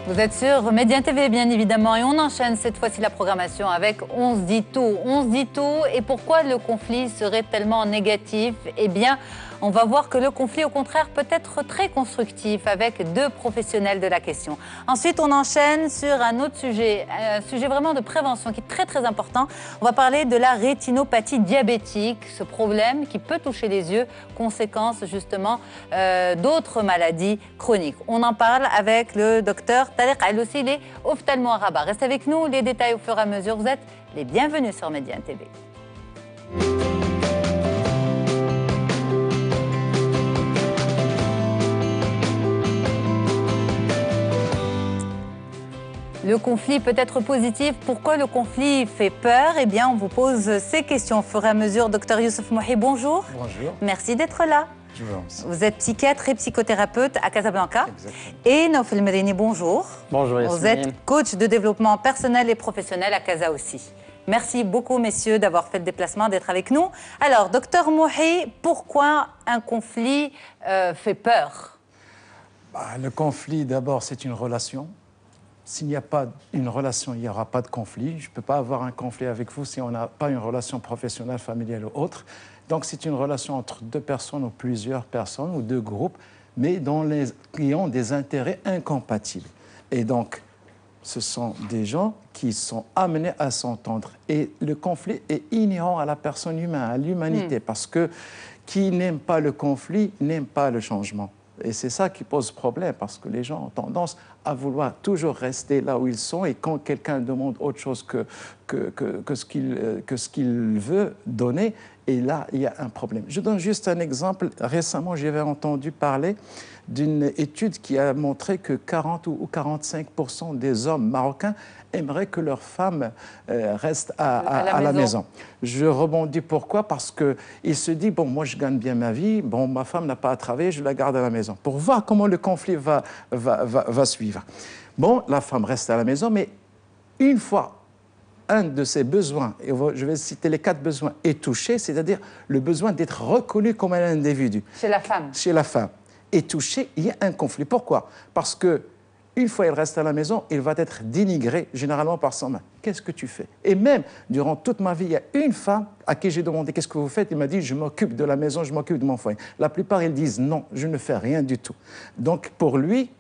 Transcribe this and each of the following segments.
Vous êtes sur Média TV, bien évidemment, et on enchaîne cette fois-ci la programmation avec On se dit tout. On se dit tout, et pourquoi le conflit serait tellement négatif? Eh bien, on va voir que le conflit, au contraire, peut être très constructif avec deux professionnels de la question. Ensuite, on enchaîne sur un autre sujet, un sujet vraiment de prévention qui est très très important. On va parler de la rétinopathie diabétique, ce problème qui peut toucher les yeux, conséquence justement d'autres maladies chroniques. On en parle avec le docteur Tariq Aloussi, il est ophtalmo à Rabat. Restez avec nous, les détails au fur et à mesure. Vous êtes les bienvenus sur Média TV. Le conflit peut être positif. Pourquoi le conflit fait peur? Eh bien, on vous pose ces questions au fur et à mesure. Docteur Youssef Mouhi, bonjour. Bonjour. Merci d'être là. Je vous remercie. Vous êtes psychiatre et psychothérapeute à Casablanca. Exactement. Et Naoufel Merini, bonjour. Bonjour Yasmine. Vous êtes coach de développement personnel et professionnel à Casa aussi. Merci beaucoup, messieurs, d'avoir fait le déplacement, d'être avec nous. Alors, docteur Mouhi, pourquoi un conflit fait peur? Le conflit, d'abord, c'est une relation. S'il n'y a pas une relation, il n'y aura pas de conflit. Je ne peux pas avoir un conflit avec vous si on n'a pas une relation professionnelle, familiale ou autre. Donc, c'est une relation entre deux personnes ou plusieurs personnes ou deux groupes, mais qui ont des intérêts incompatibles. Et donc, ce sont des gens qui sont amenés à s'entendre. Et le conflit est inhérent à la personne humaine, à l'humanité, parce que qui n'aime pas le conflit n'aime pas le changement. Et c'est ça qui pose problème, parce que les gens ont tendance à vouloir toujours rester là où ils sont, et quand quelqu'un demande autre chose que ce qu'il veut donner, et là, il y a un problème. Je donne juste un exemple. Récemment, j'avais entendu parler d'une étude qui a montré que 40 ou 45% des hommes marocains aimeraient que leur femme reste à la maison. Je rebondis pourquoi? Parce qu'il se dit, bon, moi je gagne bien ma vie, bon, ma femme n'a pas à travailler, je la garde à la maison. Pour voir comment le conflit va suivre. Bon, la femme reste à la maison, mais une fois un de ses besoins, et je vais citer les 4 besoins, est touché, c'est-à-dire le besoin d'être reconnu comme un individu. Chez la femme. Chez la femme. Est touché, il y a un conflit. Pourquoi? Parce que une fois il reste à la maison, il va être dénigré, généralement par son mari. Qu'est-ce que tu fais? Et même, durant toute ma vie, il y a une femme à qui j'ai demandé qu'est-ce que vous faites. Il m'a dit, je m'occupe de la maison, je m'occupe de mon foyer. La plupart, ils disent non, je ne fais rien du tout. Donc, pour lui,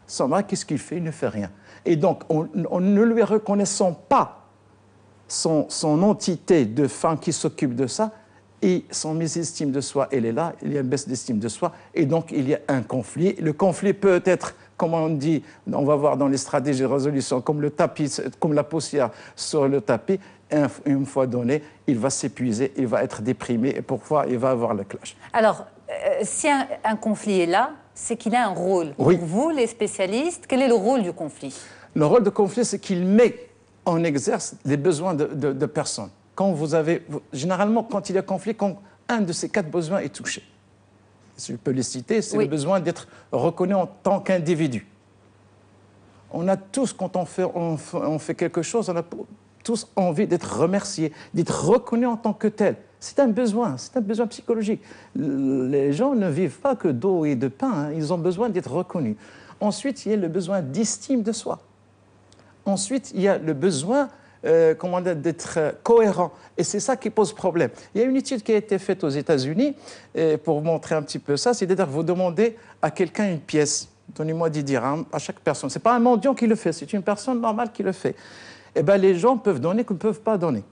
son mari, qu'est-ce qu'il fait? Il ne fait rien. Et donc, on ne lui reconnaissant pas son entité de femme qui s'occupe de ça, et son mésestime de soi, elle est là, il y a une baisse d'estime de soi, et donc il y a un conflit. Le conflit peut être, comme on dit, on va voir dans les stratégies de résolution, comme le tapis, comme la poussière sur le tapis, une fois donné, il va s'épuiser, il va être déprimé, et pourquoi il va avoir le clash. Alors, si un conflit est là, c'est qu'il a un rôle. Oui. Pour vous, les spécialistes, quel est le rôle du conflit? Le rôle du conflit, c'est qu'il met en exerce les besoins de personnes. Généralement, quand il y a conflit, quand un de ces 4 besoins est touché, je peux les citer, c'est le besoin d'être reconnu en tant qu'individu. On a tous, quand on fait quelque chose, on a tous envie d'être remercié, d'être reconnu en tant que tel. C'est un besoin psychologique. Les gens ne vivent pas que d'eau et de pain, hein. Ils ont besoin d'être reconnus. Ensuite, il y a le besoin d'estime de soi. Ensuite, il y a le besoin d'être cohérent. Et c'est ça qui pose problème. Il y a une étude qui a été faite aux États-Unis pour montrer un petit peu ça. C'est-à-dire vous demandez à quelqu'un une pièce. Donnez-moi 10 dirhams à chaque personne. Ce n'est pas un mendiant qui le fait, c'est une personne normale qui le fait. Eh bien, les gens peuvent donner comme ne peuvent pas donner.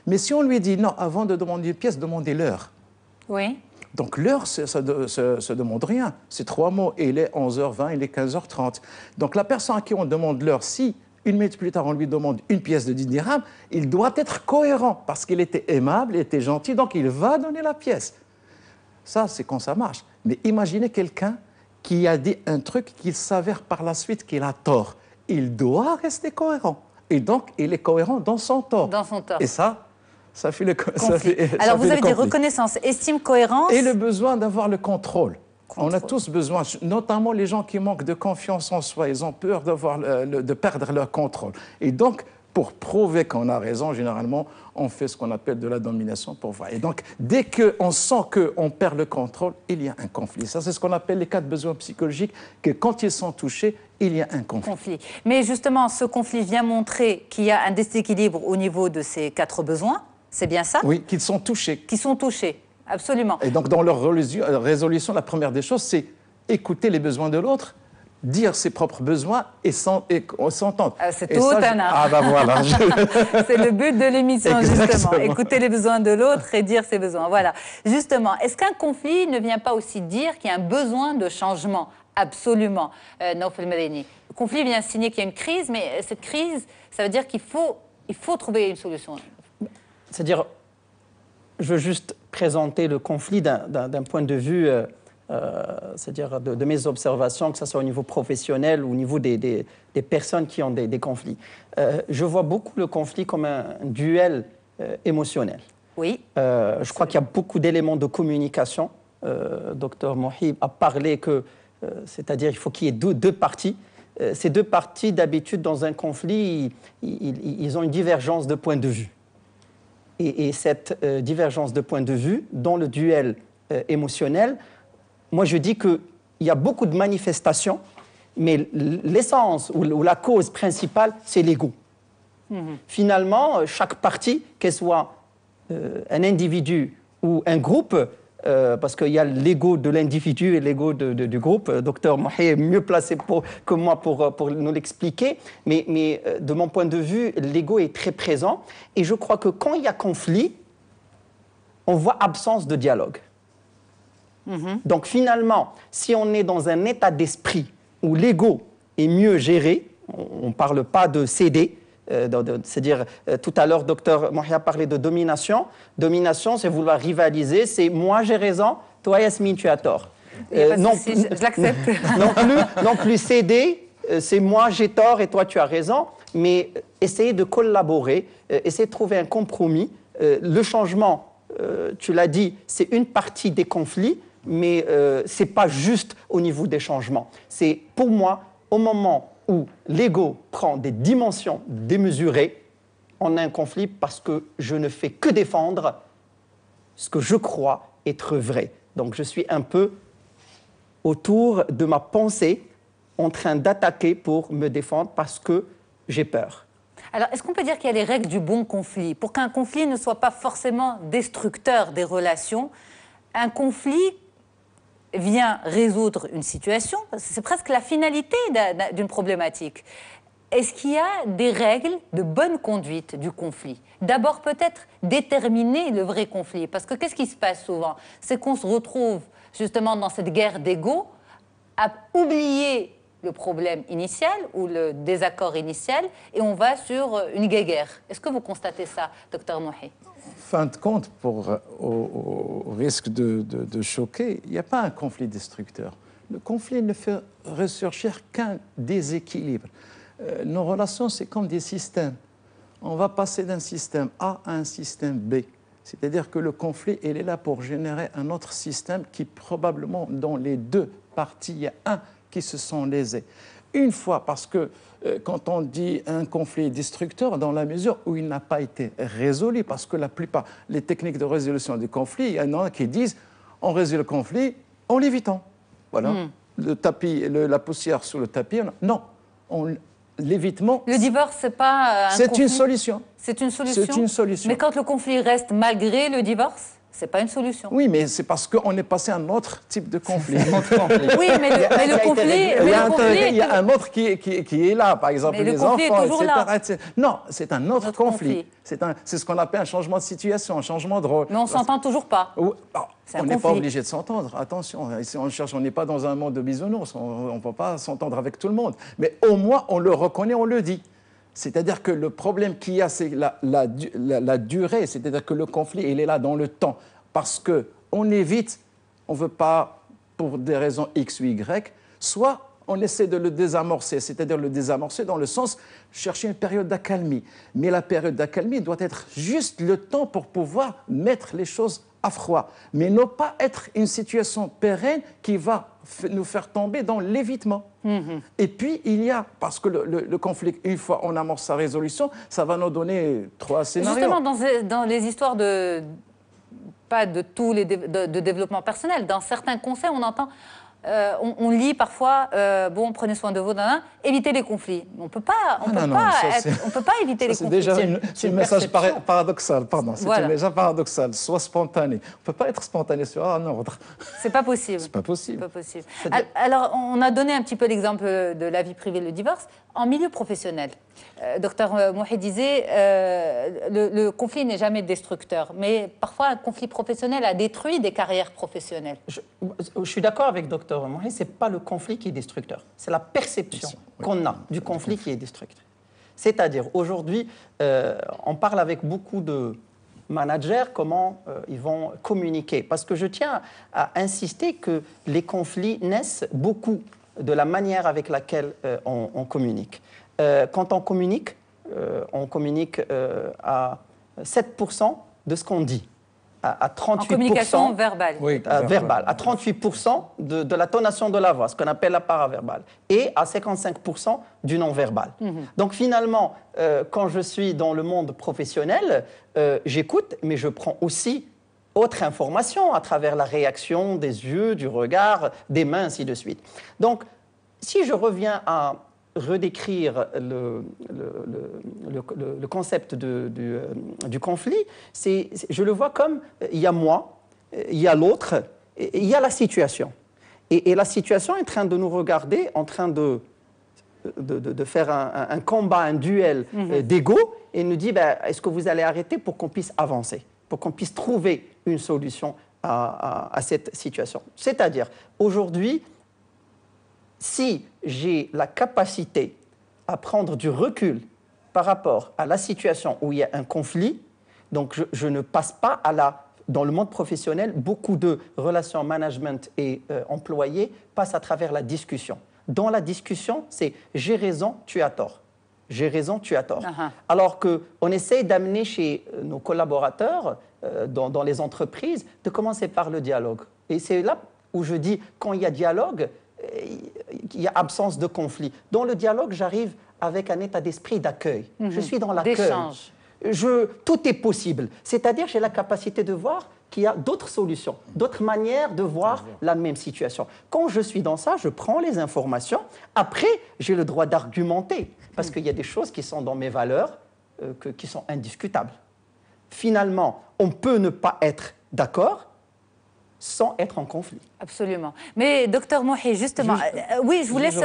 Mais si on lui dit non, avant de demander une pièce, demandez l'heure. Oui. Donc l'heure, ça ne demande rien. C'est 3 mots. Et il est 11h20, il est 15h30. Donc la personne à qui on demande l'heure, si une minute plus tard, on lui demande une pièce de 10 dirhams, il doit être cohérent parce qu'il était aimable, il était gentil, donc il va donner la pièce. Ça, c'est quand ça marche. Mais imaginez quelqu'un qui a dit un truc qu'il s'avère par la suite qu'il a tort. Il doit rester cohérent. Et donc, il est cohérent dans son tort. Dans son tort. Et ça fait le conflit. Alors, vous avez dit reconnaissance, estime, cohérence. Et le besoin d'avoir le contrôle. On a tous besoin, notamment les gens qui manquent de confiance en soi, ils ont peur de perdre leur contrôle. Et donc, pour prouver qu'on a raison, généralement, on fait ce qu'on appelle de la domination pour voir. Et donc, dès qu'on sent qu'on perd le contrôle, il y a un conflit. Ça, c'est ce qu'on appelle les 4 besoins psychologiques, que quand ils sont touchés, il y a un conflit. Mais justement, ce conflit vient montrer qu'il y a un déséquilibre au niveau de ces 4 besoins. C'est bien ça? Oui, qu'ils sont touchés. Qui sont touchés, absolument. Et donc, dans leur résolution, la première des choses, c'est écouter les besoins de l'autre, dire ses propres besoins et s'entendre. C'est tout un art. Ah ben voilà. C'est le but de l'émission, justement. Écouter les besoins de l'autre et dire ses besoins. Voilà. Justement, est-ce qu'un conflit ne vient pas aussi dire qu'il y a un besoin de changement? Absolument, Naoufel Madani. Le conflit vient signer qu'il y a une crise, mais cette crise, ça veut dire qu'il faut trouver une solution. C'est-à-dire, je veux juste présenter le conflit d'un point de vue... c'est-à-dire de mes observations, que ce soit au niveau professionnel ou au niveau des personnes qui ont des conflits. Je vois beaucoup le conflit comme un duel émotionnel. Oui. Je crois qu'il y a beaucoup d'éléments de communication. Dr Mohib a parlé que, c'est-à-dire il faut qu'il y ait deux parties. Ces 2 parties, d'habitude, dans un conflit, ils ont une divergence de point de vue. Et cette divergence de point de vue, dans le duel émotionnel, moi, je dis qu'il y a beaucoup de manifestations, mais l'essence ou la cause principale, c'est l'ego. Finalement, chaque partie, qu'elle soit un individu ou un groupe, parce qu'il y a l'ego de l'individu et l'ego du groupe, Dr Mohib est mieux placé que moi pour nous l'expliquer, mais de mon point de vue, l'ego est très présent. Et je crois que quand il y a conflit, on voit absence de dialogue. Donc finalement, si on est dans un état d'esprit où l'ego est mieux géré, on ne parle pas de céder, c'est-à-dire tout à l'heure, Dr Mohib a parlé de domination. Domination, c'est vouloir rivaliser, c'est moi j'ai raison, toi Yasmine tu as tort. Je l'accepte. non plus céder, c'est moi j'ai tort et toi tu as raison, mais essayer de collaborer, essayer de trouver un compromis. Le changement, tu l'as dit, c'est une partie des conflits, mais ce n'est pas juste au niveau des changements. C'est pour moi, au moment où l'ego prend des dimensions démesurées, on a un conflit parce que je ne fais que défendre ce que je crois être vrai. Donc je suis un peu autour de ma pensée en train d'attaquer pour me défendre parce que j'ai peur. Alors, est-ce qu'on peut dire qu'il y a les règles du bon conflit? Pour qu'un conflit ne soit pas forcément destructeur des relations, un conflit vient résoudre une situation, c'est presque la finalité d'une problématique. Est-ce qu'il y a des règles de bonne conduite du conflit? D'abord, peut-être déterminer le vrai conflit, parce que qu'est-ce qui se passe souvent? C'est qu'on se retrouve justement dans cette guerre d'ego à oublier le problème initial ou le désaccord initial et on va sur une guéguerre. Est-ce que vous constatez ça, Dr Mohib? Fin de compte, au risque de choquer, il n'y a pas un conflit destructeur. Le conflit ne fait ressurgir qu'un déséquilibre. Nos relations, c'est comme des systèmes. On va passer d'un système A à un système B. C'est-à-dire que le conflit, il est là pour générer un autre système qui, probablement, dans les 2 parties, il y a un qui se sont lésés. Une fois, parce que quand on dit un conflit destructeur, dans la mesure où il n'a pas été résolu, parce que la plupart, les techniques de résolution des conflits, il y en a qui disent on résout le conflit en l'évitant. Voilà. Le tapis, la poussière sous le tapis, non. L'évitement. Le divorce, c'est pas un conflit. C'est une solution. C'est une solution. C'est une solution. Mais quand le conflit reste malgré le divorce, c'est pas une solution. Oui, mais c'est parce qu'on est passé à un autre type de conflit. Oui, mais le conflit... Il y a un autre qui est là, par exemple, les enfants, etc. Non, c'est un autre conflit. C'est ce qu'on appelle un changement de situation, un changement de rôle. Mais on ne s'entend toujours pas. On n'est pas obligé de s'entendre, attention. Ici, on n'est pas dans un monde de bisounours, on ne peut pas s'entendre avec tout le monde. Mais au moins, on le reconnaît, on le dit. C'est-à-dire que le problème qu'il y a, c'est la durée, c'est-à-dire que le conflit, il est là dans le temps. Parce qu'on évite, on ne veut pas, pour des raisons X ou Y, soit on essaie de le désamorcer, c'est-à-dire le désamorcer dans le sens chercher une période d'accalmie. Mais la période d'accalmie doit être juste le temps pour pouvoir mettre les choses à froid, mais ne pas être une situation pérenne qui va nous faire tomber dans l'évitement. Et puis, il y a, parce que le conflit, une fois on amorce sa résolution, ça va nous donner 3 scénarios. Justement, dans les histoires pas de tous les de développement personnel, dans certains conseils, on entend... on lit parfois, bon, prenez soin de vous, évitez les conflits. On peut pas éviter les conflits. C'est un message paradoxal, pardon. C'est Voilà. un message paradoxal, soit spontané. On ne peut pas être spontané sur un ordre. C'est pas possible. C'est pas possible. C'est pas possible. Alors, on a donné un petit peu l'exemple de la vie privée, le divorce. En milieu professionnel, docteur Mouhid disait, le conflit n'est jamais destructeur, mais parfois un conflit professionnel a détruit des carrières professionnelles. Je suis d'accord avec docteur Mouhid, ce n'est pas le conflit qui est destructeur, c'est la perception qu'on a du conflit qui est destructeur. C'est-à-dire, aujourd'hui, on parle avec beaucoup de managers comment ils vont communiquer. Parce que je tiens à insister que les conflits naissent beaucoup de la manière avec laquelle on communique. Quand on communique à 7% de ce qu'on dit, à 38%... En communication verbale. Oui, verbale, à 38% de la tonation de la voix, ce qu'on appelle la paraverbale, et à 55% du non-verbal. Donc finalement, quand je suis dans le monde professionnel, j'écoute, mais je prends aussi autre information à travers la réaction des yeux, du regard, des mains, ainsi de suite. Donc, si je reviens à redécrire le concept du conflit, je le vois comme il y a moi, il y a l'autre, et il y a la situation. Et la situation est en train de nous regarder, en train de faire un combat, un duel d'ego, et nous dit est-ce que vous allez arrêter pour qu'on puisse avancer, pour qu'on puisse trouver une solution à cette situation. C'est-à-dire, aujourd'hui, si j'ai la capacité à prendre du recul par rapport à la situation où il y a un conflit, donc je ne passe pas dans le monde professionnel, beaucoup de relations management et employés passent à travers la discussion. Dans la discussion, c'est « j'ai raison, tu as tort ». J'ai raison, tu as tort. Alors qu'on essaie d'amener chez nos collaborateurs, dans les entreprises, de commencer par le dialogue. Et c'est là où je dis, quand il y a dialogue, il y a absence de conflit. Dans le dialogue, j'arrive avec un état d'esprit d'accueil. Je suis dans l'accueil. D'échange. Tout est possible. C'est-à-dire, j'ai la capacité de voir qu'il y a d'autres solutions, d'autres manières de voir la même situation. Quand je suis dans ça, je prends les informations. Après, j'ai le droit d'argumenter, parce qu'il y a des choses qui sont dans mes valeurs, qui sont indiscutables. Finalement, on peut ne pas être d'accord sans être en conflit. Absolument. Mais docteur Mouhid, justement, oui, je vous laisse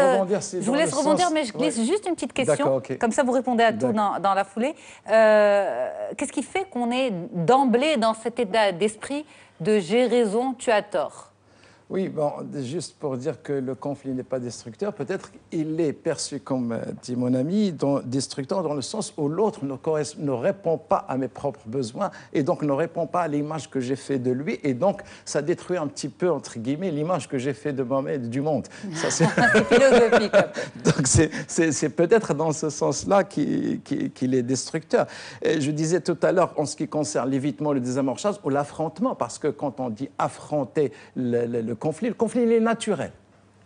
rebondir, mais je glisse juste une petite question, comme ça vous répondez à tout dans la foulée. Qu'est-ce qui fait qu'on est d'emblée dans cet état d'esprit de « j'ai raison, tu as tort » ? Oui, bon, juste pour dire que le conflit n'est pas destructeur, peut-être qu'il est perçu, comme dit mon ami, destructeur dans le sens où l'autre ne répond pas à mes propres besoins et donc ne répond pas à l'image que j'ai fait de lui et donc ça détruit un petit peu, entre guillemets, l'image que j'ai fait de moi-même et du monde. Ça, c'est philosophique. Donc c'est peut-être dans ce sens-là qu'il est destructeur. Et je disais tout à l'heure, en ce qui concerne l'évitement, le désamorçage ou l'affrontement, parce que quand on dit affronter le conflit, il est naturel.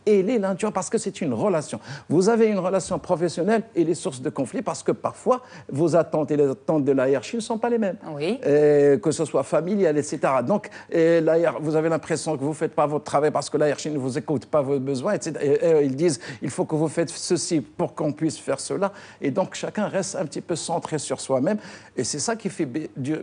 Et il est naturel parce que c'est une relation. Vous avez une relation professionnelle et les sources de conflit parce que parfois, vos attentes et les attentes de la hiérarchie ne sont pas les mêmes. Oui. Que ce soit familial, etc. Donc, vous avez l'impression que vous ne faites pas votre travail parce que la hiérarchie ne vous écoute pas vos besoins, etc. Et ils disent, il faut que vous faites ceci pour qu'on puisse faire cela. Et donc, chacun reste un petit peu centré sur soi-même. Et c'est ça qui fait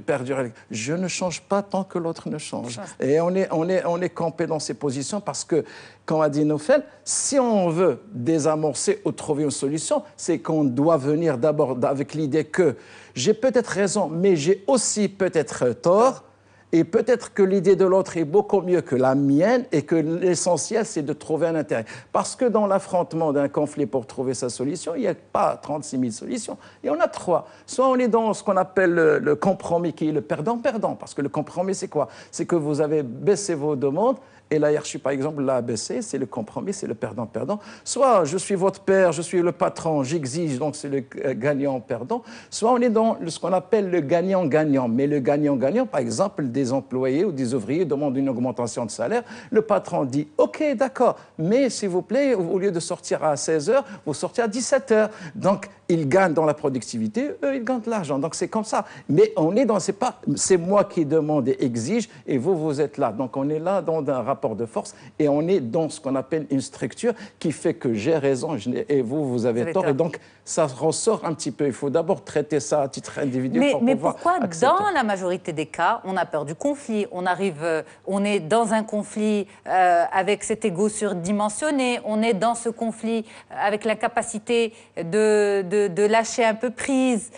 perdurer. Je ne change pas tant que l'autre ne change. Et on est campé dans ces positions parce que, comme a dit Nofel, si on veut désamorcer ou trouver une solution, c'est qu'on doit venir d'abord avec l'idée que j'ai peut-être raison, mais j'ai aussi peut-être tort, et peut-être que l'idée de l'autre est beaucoup mieux que la mienne, et que l'essentiel, c'est de trouver un intérêt. Parce que dans l'affrontement d'un conflit pour trouver sa solution, il n'y a pas 36 000 solutions, il y en a 3. Soit on est dans ce qu'on appelle le compromis, qui est le perdant-perdant, parce que le compromis, c'est quoi? C'est que vous avez baissé vos demandes, Et la hiérarchie, par exemple, l'ABC, c'est le compromis, c'est le perdant-perdant. Soit je suis votre père, je suis le patron, j'exige, donc c'est le gagnant-perdant. Soit on est dans ce qu'on appelle le gagnant-gagnant. Mais le gagnant-gagnant, par exemple, des employés ou des ouvriers demandent une augmentation de salaire. Le patron dit « OK, d'accord, mais s'il vous plaît, au lieu de sortir à 16h, vous sortez à 17h. » Donc, ils gagnent dans la productivité, eux, ils gagnent de l'argent. Donc, c'est comme ça. Mais on est dans, c'est moi qui demande et exige, et vous, vous êtes là. Donc, on est là dans un rapport de force, et on est dans ce qu'on appelle une structure qui fait que j'ai raison et vous, vous avez tort. Et donc, ça ressort un petit peu. Il faut d'abord traiter ça à titre individuel. Mais pourquoi, dans la majorité des cas, on a peur du conflit? On est dans un conflit avec cet ego surdimensionné, on est dans ce conflit avec l'incapacité de lâcher un peu prise.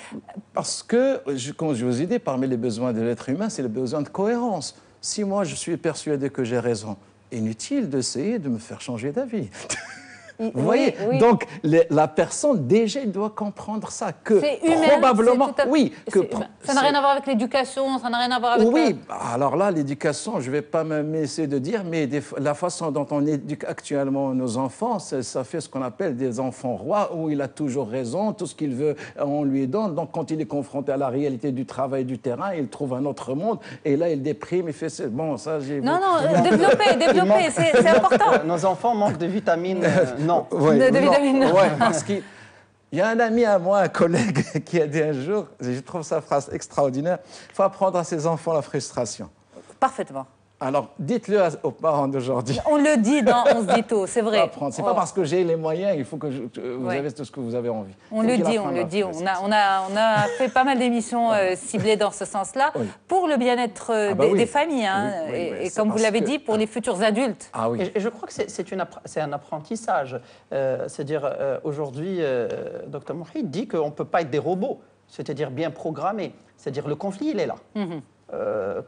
Parce que, comme je vous ai dit, parmi les besoins de l'être humain, c'est le besoin de cohérence. Si moi, je suis persuadé que j'ai raison, inutile d'essayer de me faire changer d'avis. Vous voyez, donc la personne déjà doit comprendre ça, que probablement, ça n'a rien à voir avec l'éducation, ça n'a rien à voir avec. Oui, alors là, l'éducation, je ne vais pas m'essayer de dire, mais la façon dont on éduque actuellement nos enfants, ça fait ce qu'on appelle des enfants rois, où il a toujours raison, tout ce qu'il veut, on lui donne. Donc, quand il est confronté à la réalité du travail du terrain, il trouve un autre monde, et là, il déprime, il fait bon, ça, j'ai. Non, développer, c'est important. Nos enfants manquent de vitamines. Non. Oui, de vitamines. Ouais, parce qu'il y a un ami à moi, un collègue, qui a dit un jour, je trouve sa phrase extraordinaire, il faut apprendre à ses enfants la frustration. Parfaitement. Alors, dites-le aux parents d'aujourd'hui. On le dit dans On se dit tôt, c'est vrai. C'est pas parce que j'ai les moyens, il faut que vous avez tout ce que vous avez envie. On le dit. On a fait pas mal d'émissions ciblées dans ce sens-là, pour le bien-être des familles, hein, et comme vous l'avez dit, pour les futurs adultes. Ah oui. Et je crois que c'est un apprentissage. C'est-à-dire, aujourd'hui, Dr Mohid dit qu'on ne peut pas être des robots, c'est-à-dire bien programmés. C'est-à-dire, le conflit, il est là.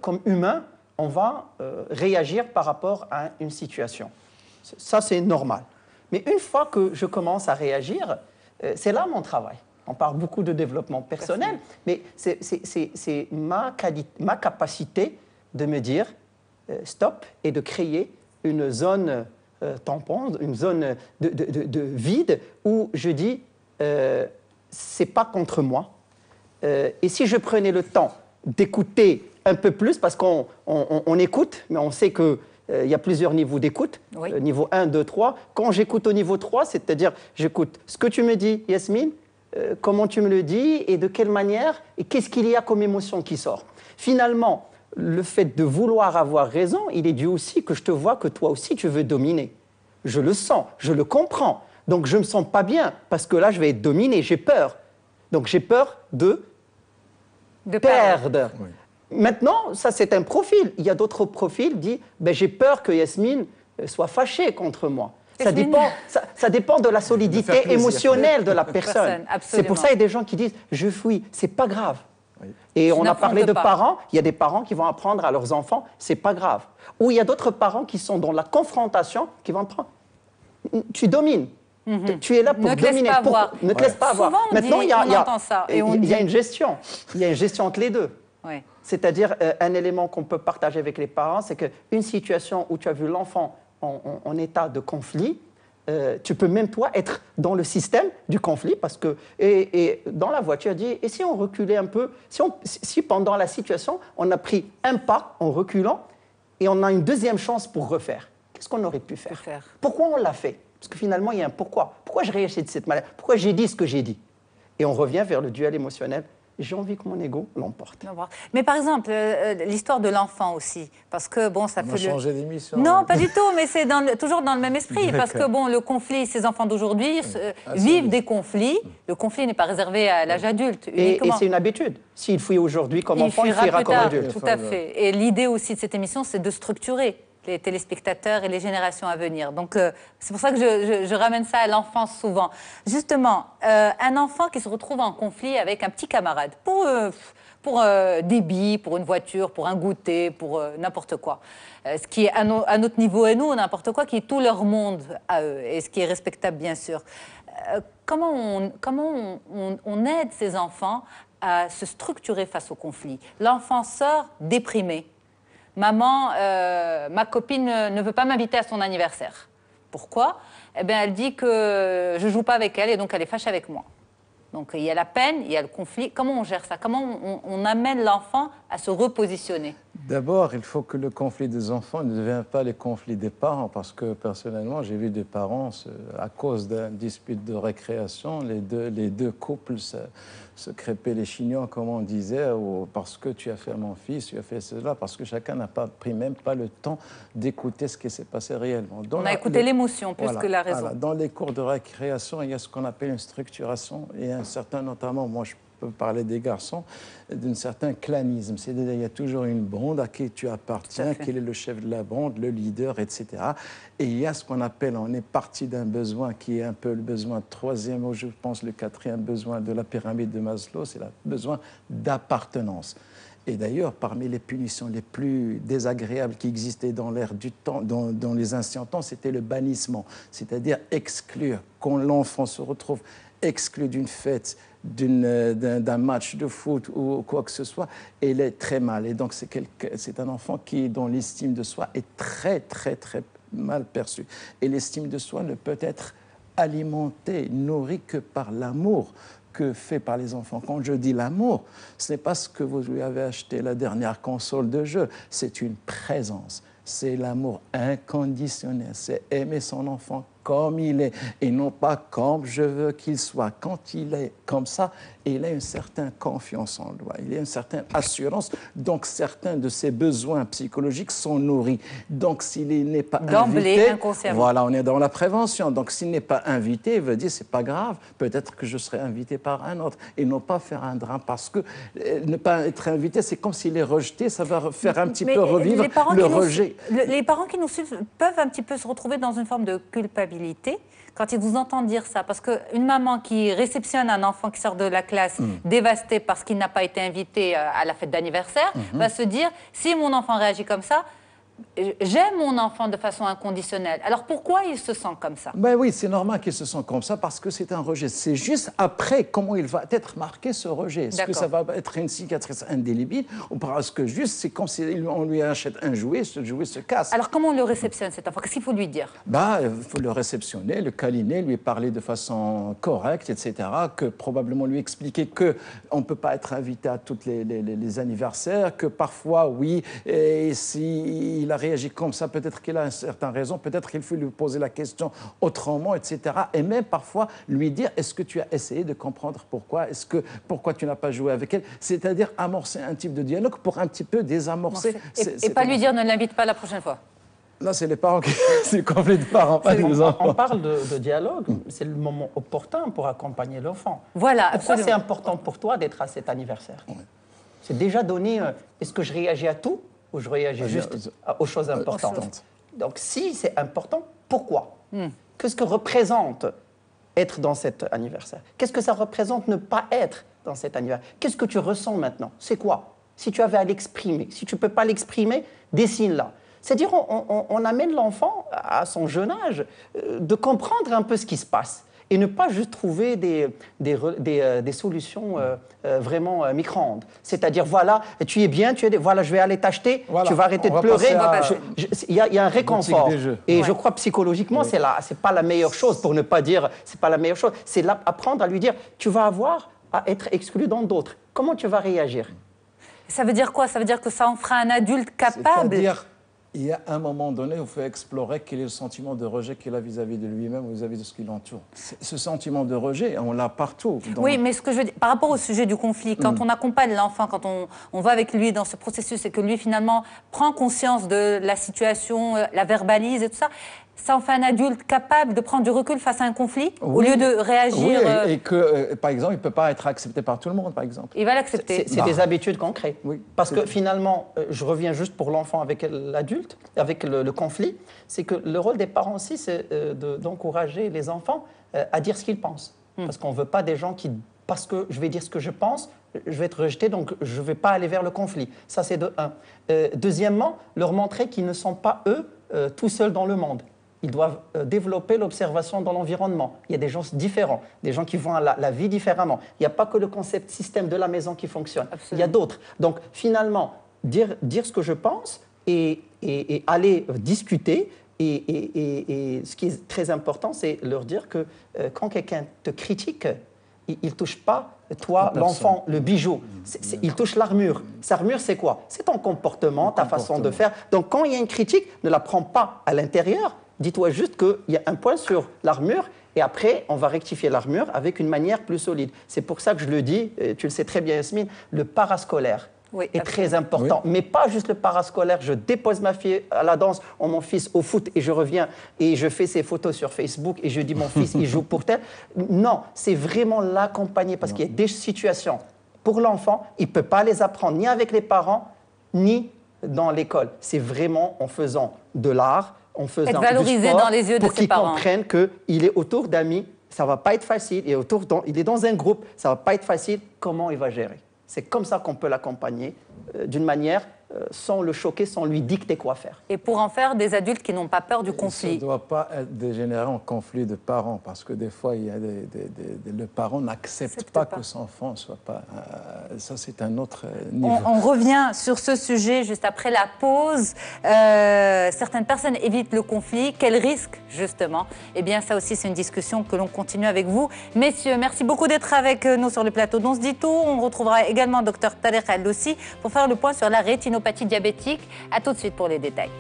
Comme humain, on va réagir par rapport à une situation. Ça, c'est normal. Mais une fois que je commence à réagir, c'est là mon travail. On parle beaucoup de développement personnel, mais c'est ma capacité de me dire stop et de créer une zone tampon, une zone de vide où je dis c'est pas contre moi. Et si je prenais le temps d'écouter un peu plus, parce qu'on écoute, mais on sait qu'il y a plusieurs niveaux d'écoute, niveau 1, 2, 3. Quand j'écoute au niveau 3, c'est-à-dire j'écoute ce que tu me dis, Yasmine, comment tu me le dis, et de quelle manière, et qu'est-ce qu'il y a comme émotion qui sort. Finalement, le fait de vouloir avoir raison, il est dû aussi que je te vois que toi aussi tu veux dominer. Je le sens, je le comprends. Donc je ne me sens pas bien, parce que là je vais être dominé, j'ai peur. Donc j'ai peur de perdre. Oui. Maintenant, ça c'est un profil. Il y a d'autres profils qui disent j'ai peur que Yasmine soit fâchée contre moi. Ça dépend de la solidité émotionnelle de la personne. C'est pour ça qu'il y a des gens qui disent je fuis, c'est pas grave. Oui. Et on a parlé de parents, il y a des parents qui vont apprendre à leurs enfants c'est pas grave. Ou il y a d'autres parents qui sont dans la confrontation, qui vont apprendre tu domines. Tu es là pour dominer. Ne te laisse pas avoir. Maintenant, il y a une gestion. Il y a une gestion entre les deux. Oui. C'est-à-dire, un élément qu'on peut partager avec les parents, c'est qu'une situation où tu as vu l'enfant en état de conflit, tu peux même toi être dans le système du conflit, parce que, et dans la voiture, tu as dit, et si on reculait un peu, si pendant la situation, on a pris un pas en reculant, et on a une deuxième chance pour refaire, qu'est-ce qu'on aurait pu faire? Pourquoi on l'a fait? Parce que finalement, il y a un pourquoi. Pourquoi je réagis de cette manière? Pourquoi j'ai dit ce que j'ai dit? Et on revient vers le duel émotionnel. J'ai envie que mon ego l'emporte. Mais par exemple, l'histoire de l'enfant aussi, parce que bon, ça peut changer d'émission. Non, pas du tout, mais c'est toujours dans le même esprit, parce que bon, le conflit, ces enfants d'aujourd'hui vivent des conflits. Le conflit n'est pas réservé à l'âge adulte. Et c'est une habitude. S'il fuit aujourd'hui comme enfant, il fuira comme adulte. Tout à fait. Et l'idée aussi de cette émission, c'est de structurer les téléspectateurs et les générations à venir. Donc, c'est pour ça que je ramène ça à l'enfance souvent. Justement, un enfant qui se retrouve en conflit avec un petit camarade pour des billes, pour une voiture, pour un goûter, pour n'importe quoi. Ce qui est à notre niveau et nous, n'importe quoi, qui est tout leur monde à eux, et ce qui est respectable, bien sûr. Comment on aide ces enfants à se structurer face au conflit? L'enfant sort déprimé. maman, ma copine ne veut pas m'inviter à son anniversaire. Pourquoi? Eh bien, elle dit que je ne joue pas avec elle et donc elle est fâchée avec moi. Donc il y a la peine, il y a le conflit. Comment on gère ça? Comment on amène l'enfant à se repositionner? D'abord, il faut que le conflit des enfants ne devienne pas le conflit des parents, parce que personnellement, j'ai vu des parents, à cause d'une dispute de récréation, les deux couples se crêpaient les chignons, comme on disait, ou parce que tu as fait à mon fils, tu as fait cela, parce que chacun n'a pas pris même pas le temps d'écouter ce qui s'est passé réellement. On a écouté l'émotion plus que la raison. Voilà. Dans les cours de récréation, il y a ce qu'on appelle une structuration et un certain, notamment, moi je peux parler des garçons, d'un certain clanisme. C'est-à-dire il y a toujours une bande à qui tu appartiens, quel est le chef de la bande, le leader, etc. Et il y a ce qu'on appelle, on est parti d'un besoin qui est un peu le besoin troisième, ou je pense le quatrième besoin de la pyramide de Maslow, c'est le besoin d'appartenance. Et d'ailleurs, parmi les punitions les plus désagréables qui existaient dans l'air du temps, dans les anciens temps, c'était le bannissement, c'est-à-dire exclure. Quand l'enfant se retrouve exclu d'une fête, d'un match de foot ou quoi que ce soit, il est très mal. Et donc, c'est un enfant qui, dont l'estime de soi est très, très, très mal perçue. Et l'estime de soi ne peut être alimentée, nourrie que par l'amour que fait par les enfants. Quand je dis l'amour, ce n'est pas ce que vous lui avez acheté la dernière console de jeu, c'est une présence. C'est l'amour inconditionnel, c'est aimer son enfant comme il est et non pas comme je veux qu'il soit. Quand il est comme ça, il a une certaine confiance en lui, il a une certaine assurance, donc certains de ses besoins psychologiques sont nourris. Donc s'il n'est pas invité, voilà, on est dans la prévention. Donc s'il n'est pas invité, il veut dire c'est pas grave, peut-être que je serai invité par un autre et non pas faire un drame, parce que ne pas être invité, c'est comme s'il est rejeté, ça va faire un petit peu revivre le rejet. Les parents qui nous suivent peuvent un petit peu se retrouver dans une forme de culpabilité quand ils vous entendent dire ça, parce qu'une maman qui réceptionne un enfant qui sort de la classe dévasté parce qu'il n'a pas été invité à la fête d'anniversaire va se dire, si mon enfant réagit comme ça, j'aime mon enfant de façon inconditionnelle. Alors pourquoi il se sent comme ça? Ben oui, c'est normal qu'il se sent comme ça parce que c'est un rejet. C'est juste après comment il va être marqué ce rejet. Est-ce que ça va être une cicatrice indélébile ou parce que juste c'est comme si on lui achète un jouet, ce jouet se casse. Alors comment on le réceptionne cet enfant? Qu'est-ce qu'il faut lui dire? Il faut le réceptionner, le câliner, lui parler de façon correcte, etc. Que probablement lui expliquer qu'on ne peut pas être invité à tous les anniversaires, que parfois, oui, et si il a réagi comme ça, peut-être qu'il a une certaine raison, peut-être qu'il faut lui poser la question autrement, etc. Et même parfois lui dire, est-ce que tu as essayé de comprendre pourquoi? Pourquoi tu n'as pas joué avec elle? C'est-à-dire amorcer un type de dialogue pour un petit peu désamorcer. Et pas lui dire, ne l'invite pas la prochaine fois. Là, c'est les parents c'est le conflit de parents, pas des enfants. On parle de dialogue, c'est le moment opportun pour accompagner l'enfant. Voilà, pourquoi c'est important pour toi d'être à cet anniversaire? C'est déjà donné, est-ce que je réagis à tout ou je réagis juste aux choses importantes? Donc, si c'est important, pourquoi? Qu'est-ce que représente être dans cet anniversaire? Qu'est-ce que ça représente ne pas être dans cet anniversaire? Qu'est-ce que tu ressens maintenant? C'est quoi? Si tu avais à l'exprimer, si tu ne peux pas l'exprimer, dessine-la. C'est-à-dire, on amène l'enfant à son jeune âge de comprendre un peu ce qui se passe et ne pas juste trouver des solutions vraiment micro-ondes. C'est-à-dire, voilà, tu es bien, voilà, je vais aller t'acheter, voilà, tu vas arrêter de pleurer. Il y a un réconfort. Et je crois psychologiquement, c'est pas la meilleure chose, pour ne pas dire, c'est pas la meilleure chose. C'est apprendre à lui dire, tu vas avoir à être exclu dans d'autres. Comment tu vas réagir? Ça veut dire quoi? Ça veut dire que ça en fera un adulte capable? Il y a un moment donné où il faut explorer quel est le sentiment de rejet qu'il a vis-à-vis de lui-même ou vis-à-vis de ce qui l'entoure. Ce sentiment de rejet, on l'a partout. Oui, mais ce que je veux dire, par rapport au sujet du conflit, quand on accompagne l'enfant, quand on va avec lui dans ce processus et que lui, finalement, prend conscience de la situation, la verbalise et tout ça, ça en fait un adulte capable de prendre du recul face à un conflit, au lieu de réagir... Oui, et que, par exemple, il ne peut pas être accepté par tout le monde, par exemple. Il va l'accepter. C'est des habitudes qu'on crée. Oui, parce que finalement, je reviens juste pour l'enfant avec l'adulte, avec le conflit, c'est que le rôle des parents aussi, c'est d'encourager les enfants à dire ce qu'ils pensent. Parce qu'on ne veut pas des gens qui... Parce que je vais dire ce que je pense, je vais être rejeté, donc je ne vais pas aller vers le conflit. Ça, c'est de un. Deuxièmement, leur montrer qu'ils ne sont pas, eux, tout seuls dans le monde. Ils doivent développer l'observation dans l'environnement. Il y a des gens différents, des gens qui voient la vie différemment. Il n'y a pas que le concept système de la maison qui fonctionne. Absolument. Il y a d'autres. Donc, finalement, dire ce que je pense, et aller discuter. Et ce qui est très important, c'est leur dire que quand quelqu'un te critique, il ne touche pas, toi, l'enfant, le bijou. Il touche l'armure. Cette armure, c'est quoi? C'est ton comportement, ta façon de faire. Donc, quand il y a une critique, ne la prends pas à l'intérieur. Dis-toi juste qu'il y a un point sur l'armure et après, on va rectifier l'armure avec une manière plus solide. C'est pour ça que je le dis, tu le sais très bien, Yasmine, le parascolaire. Oui, est très important, oui. Mais pas juste le parascolaire. Je dépose ma fille à la danse ou mon fils au foot et je reviens et je fais ses photos sur Facebook et je dis mon fils il joue pour tel. Non, c'est vraiment l'accompagner parce qu'il y a des situations pour l'enfant, il ne peut pas les apprendre ni avec les parents ni dans l'école. C'est vraiment en faisant de l'art, en faisant du sport dans les yeux pour de ses parents. Qu'ils comprennent qu'il est autour d'amis, ça ne va pas être facile, il est dans un groupe, ça ne va pas être facile, comment il va gérer? C'est comme ça qu'on peut l'accompagner d'une manière sans le choquer, sans lui dicter quoi faire. Et pour en faire des adultes qui n'ont pas peur du conflit. Ça ne doit pas dégénérer en conflit de parents, parce que des fois, il y a le parent n'accepte pas que son enfant ne soit pas... ça, c'est un autre niveau. On revient sur ce sujet juste après la pause. Certaines personnes évitent le conflit. Quel risque, justement? Eh bien, ça aussi, c'est une discussion que l'on continue avec vous. Messieurs, merci beaucoup d'être avec nous sur le plateau d'On se dit tout. On retrouvera également Dr Tariq Al-Loussi pour faire le point sur la rétinopathie diabétique. À tout de suite pour les détails.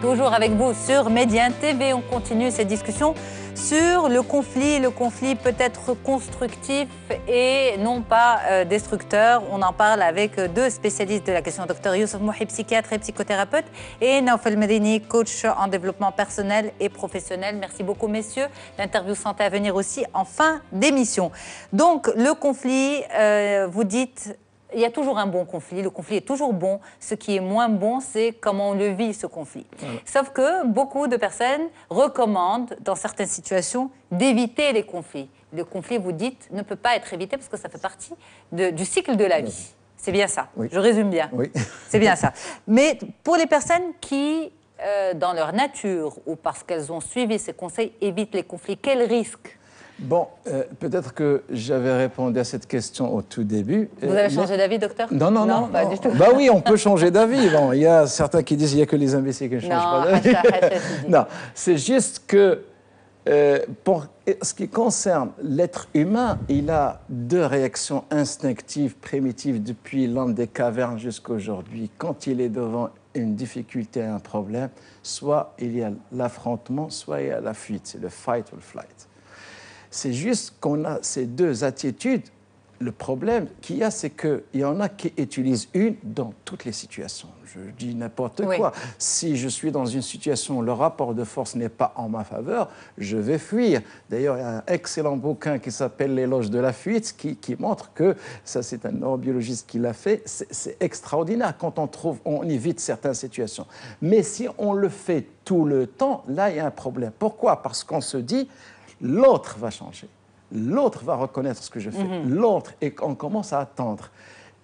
Toujours avec vous sur Médien TV, on continue cette discussion sur le conflit. Le conflit peut être constructif et non pas destructeur. On en parle avec deux spécialistes de la question, Dr Youssef Mouhib, psychiatre et psychothérapeute, et Naoufel Medini, coach en développement personnel et professionnel. Merci beaucoup, messieurs. L'interview santé à venir aussi en fin d'émission. Donc, le conflit, vous dites... Il y a toujours un bon conflit, le conflit est toujours bon. Ce qui est moins bon, c'est comment on le vit, ce conflit. Sauf que beaucoup de personnes recommandent, dans certaines situations, d'éviter les conflits. Le conflit, vous dites, ne peut pas être évité parce que ça fait partie du cycle de la vie. C'est bien ça, je résume bien. C'est bien ça. Mais pour les personnes qui, dans leur nature ou parce qu'elles ont suivi ces conseils, évitent les conflits, quel risque ? Bon, peut-être que j'avais répondu à cette question au tout début. Vous avez changé d'avis, docteur? Non, pas du tout. Bah oui, on peut changer d'avis. Bon, il y a certains qui disent qu'il n'y a que les imbéciles qui ne changent pas d'avis. Non, c'est juste que pour ce qui concerne l'être humain, il a deux réactions instinctives, primitives, depuis l'homme des cavernes jusqu'à aujourd'hui. Quand il est devant une difficulté, un problème, soit il y a l'affrontement, soit il y a la fuite. C'est le fight or flight. C'est juste qu'on a ces deux attitudes. Le problème qu'il y a, c'est qu'il y en a qui utilisent une dans toutes les situations. Je dis n'importe quoi. Si je suis dans une situation où le rapport de force n'est pas en ma faveur, je vais fuir. D'ailleurs, il y a un excellent bouquin qui s'appelle L'éloge de la fuite qui montre que, ça c'est un neurobiologiste qui l'a fait, c'est extraordinaire quand on évite certaines situations. Mais si on le fait tout le temps, là il y a un problème. Pourquoi? Parce qu'on se dit... L'autre va changer, l'autre va reconnaître ce que je fais, l'autre, et on commence à attendre.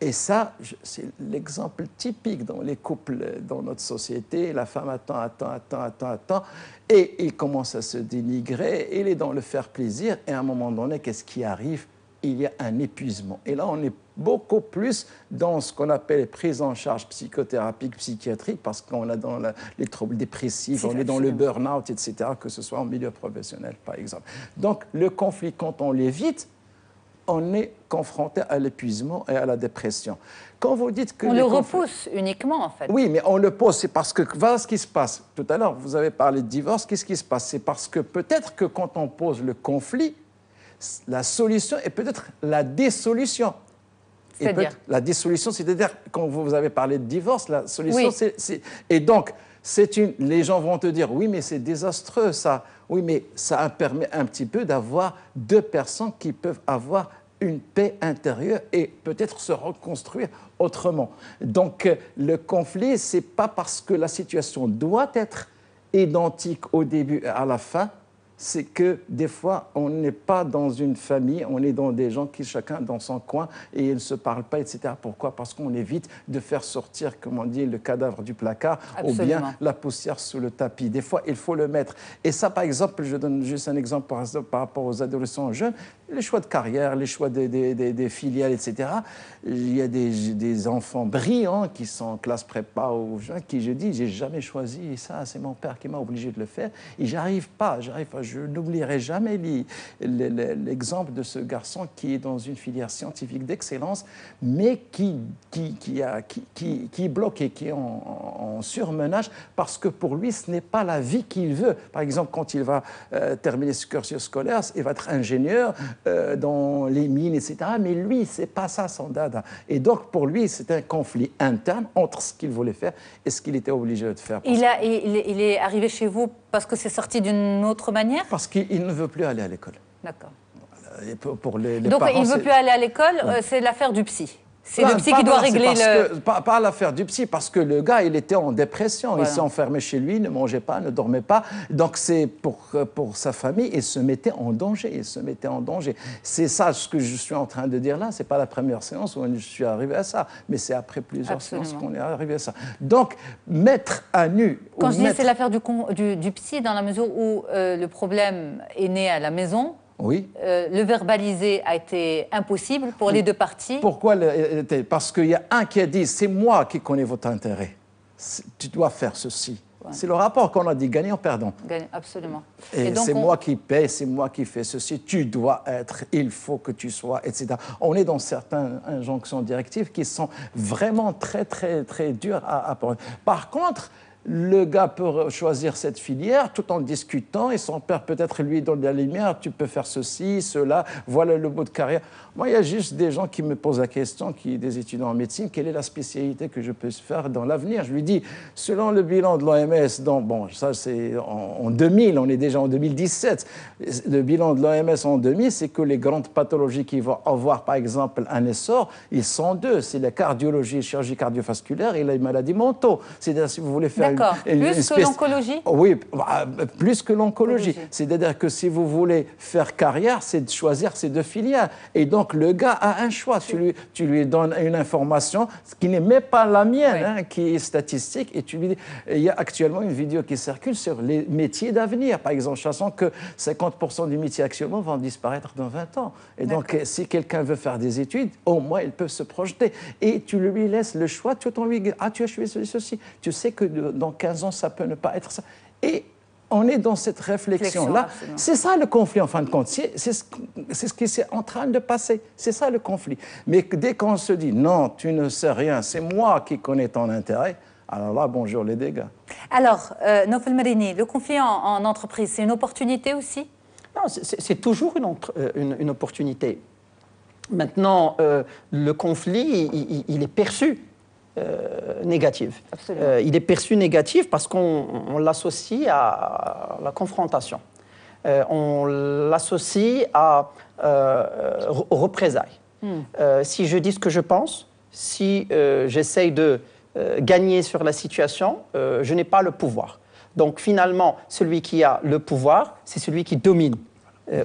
Et ça, c'est l'exemple typique dans les couples, dans notre société. La femme attend, et il commence à se dénigrer, il est dans le faire plaisir, et à un moment donné, qu'est-ce qui arrive? Il y a un épuisement. Et là, on est beaucoup plus dans ce qu'on appelle les prises en charge psychothérapiques, psychiatriques, parce qu'on est dans les troubles dépressifs, on est dans le burn-out, etc., que ce soit en milieu professionnel, par exemple. Donc, le conflit, quand on l'évite, on est confronté à l'épuisement et à la dépression. Quand vous dites que... On le repousse uniquement, en fait. Oui, mais on le pose, c'est parce que, voilà ce qui se passe. Tout à l'heure, vous avez parlé de divorce, qu'est-ce qui se passe? C'est parce que peut-être que quand on pose le conflit, la solution est peut-être la dissolution. C'est-à-dire la dissolution, c'est-à-dire, quand vous avez parlé de divorce, la solution, Et donc, les gens vont te dire, oui, mais c'est désastreux, ça. Oui, mais ça permet un petit peu d'avoir deux personnes qui peuvent avoir une paix intérieure et peut-être se reconstruire autrement. Donc, le conflit, ce n'est pas parce que la situation doit être identique au début et à la fin c'est que des fois, on n'est pas dans une famille, on est dans des gens qui, chacun dans son coin, et ils ne se parlent pas, etc. Pourquoi? Parce qu'on évite de faire sortir, comme on dit, le cadavre du placard, Absolument. ou bien la poussière sous le tapis. Des fois, il faut le mettre. Et ça, par exemple, je donne juste un exemple par rapport aux adolescents jeunes, les choix de carrière, les choix des filiales, etc. Il y a des enfants brillants qui sont en classe prépa ou qui, je dis, j'ai jamais choisi ça, c'est mon père qui m'a obligé de le faire, et j'arrive pas. Je n'oublierai jamais l'exemple de ce garçon qui est dans une filière scientifique d'excellence, mais qui est bloqué, qui est en surmenage, parce que pour lui, ce n'est pas la vie qu'il veut. Par exemple, quand il va terminer ce cursus scolaire, il va être ingénieur dans les mines, etc. Mais lui, ce n'est pas ça son dada. Et donc, pour lui, c'est un conflit interne entre ce qu'il voulait faire et ce qu'il était obligé de faire. Il est arrivé chez vous parce que c'est sorti d'une autre manière? Parce qu'il ne veut plus aller à l'école. D'accord. Pour les Donc, parents, il ne veut plus aller à l'école, c'est l'affaire du psy. C'est le psy qui doit régler le... Pas l'affaire du psy, parce que le gars, il était en dépression. Voilà. Il s'est enfermé chez lui, ne mangeait pas, ne dormait pas. Donc, c'est pour sa famille, il se mettait en danger. C'est ça ce que je suis en train de dire là. Ce n'est pas la première séance où je suis arrivé à ça, mais c'est après plusieurs séances qu'on est arrivé à ça. Donc, mettre à nu... Quand je dis c'est l'affaire du psy, dans la mesure où le problème est né à la maison... Oui. Le verbaliser a été impossible pour les deux parties. Pourquoi? Parce qu'il y a un qui a dit, c'est moi qui connais votre intérêt. Tu dois faire ceci. Ouais. C'est le rapport qu'on a dit, gagnant-perdant. Absolument. Et c'est moi qui paie, c'est moi qui fais ceci. Tu dois être, il faut que tu sois, etc. On est dans certaines injonctions directives qui sont vraiment très, très, très dures à apprendre. Par contre, le gars peut choisir cette filière tout en discutant et son père peut-être lui donne la lumière, tu peux faire ceci, cela, voilà le bout de carrière. Moi, il y a juste des gens qui me posent la question, des étudiants en médecine, quelle est la spécialité que je peux faire dans l'avenir? Je lui dis, selon le bilan de l'OMS, bon, ça c'est en 2000, on est déjà en 2017, le bilan de l'OMS en 2000, c'est que les grandes pathologies qui vont avoir, par exemple, un essor, ils sont deux, c'est la cardiologie, chirurgie cardiovasculaire et les maladies mentaux. C'est-à-dire, si vous voulez faire plus que l'oncologie? Oui, plus que l'oncologie. C'est-à-dire que si vous voulez faire carrière, c'est de choisir ces deux filières. Et donc, le gars a un choix. Tu lui donnes une information qui n'est même pas la mienne, qui est statistique. Et tu lui dis, il y a actuellement une vidéo qui circule sur les métiers d'avenir. Par exemple, sachant que 50% des métiers actuellement vont disparaître dans 20 ans. Et donc, si quelqu'un veut faire des études, au moins, il peut se projeter. Et tu lui laisses le choix tout en lui disant, tu as choisi ceci. Tu sais que dans 15 ans, ça peut ne pas être ça. Et on est dans cette réflexion-là. C'est ça le conflit, en fin de compte. C'est ce qui est en train de passer. C'est ça le conflit. Mais dès qu'on se dit, non, tu ne sais rien, c'est moi qui connais ton intérêt, alors là, bonjour les dégâts. Alors, Naoufel Merini, le conflit en entreprise, c'est une opportunité aussi? Non, c'est toujours une opportunité. Maintenant, le conflit, il est perçu négatif. Il est perçu négatif parce qu'on l'associe à la confrontation. On l'associe aux représailles. Si je dis ce que je pense, si j'essaye de gagner sur la situation, je n'ai pas le pouvoir. Donc finalement, celui qui a le pouvoir, c'est celui qui domine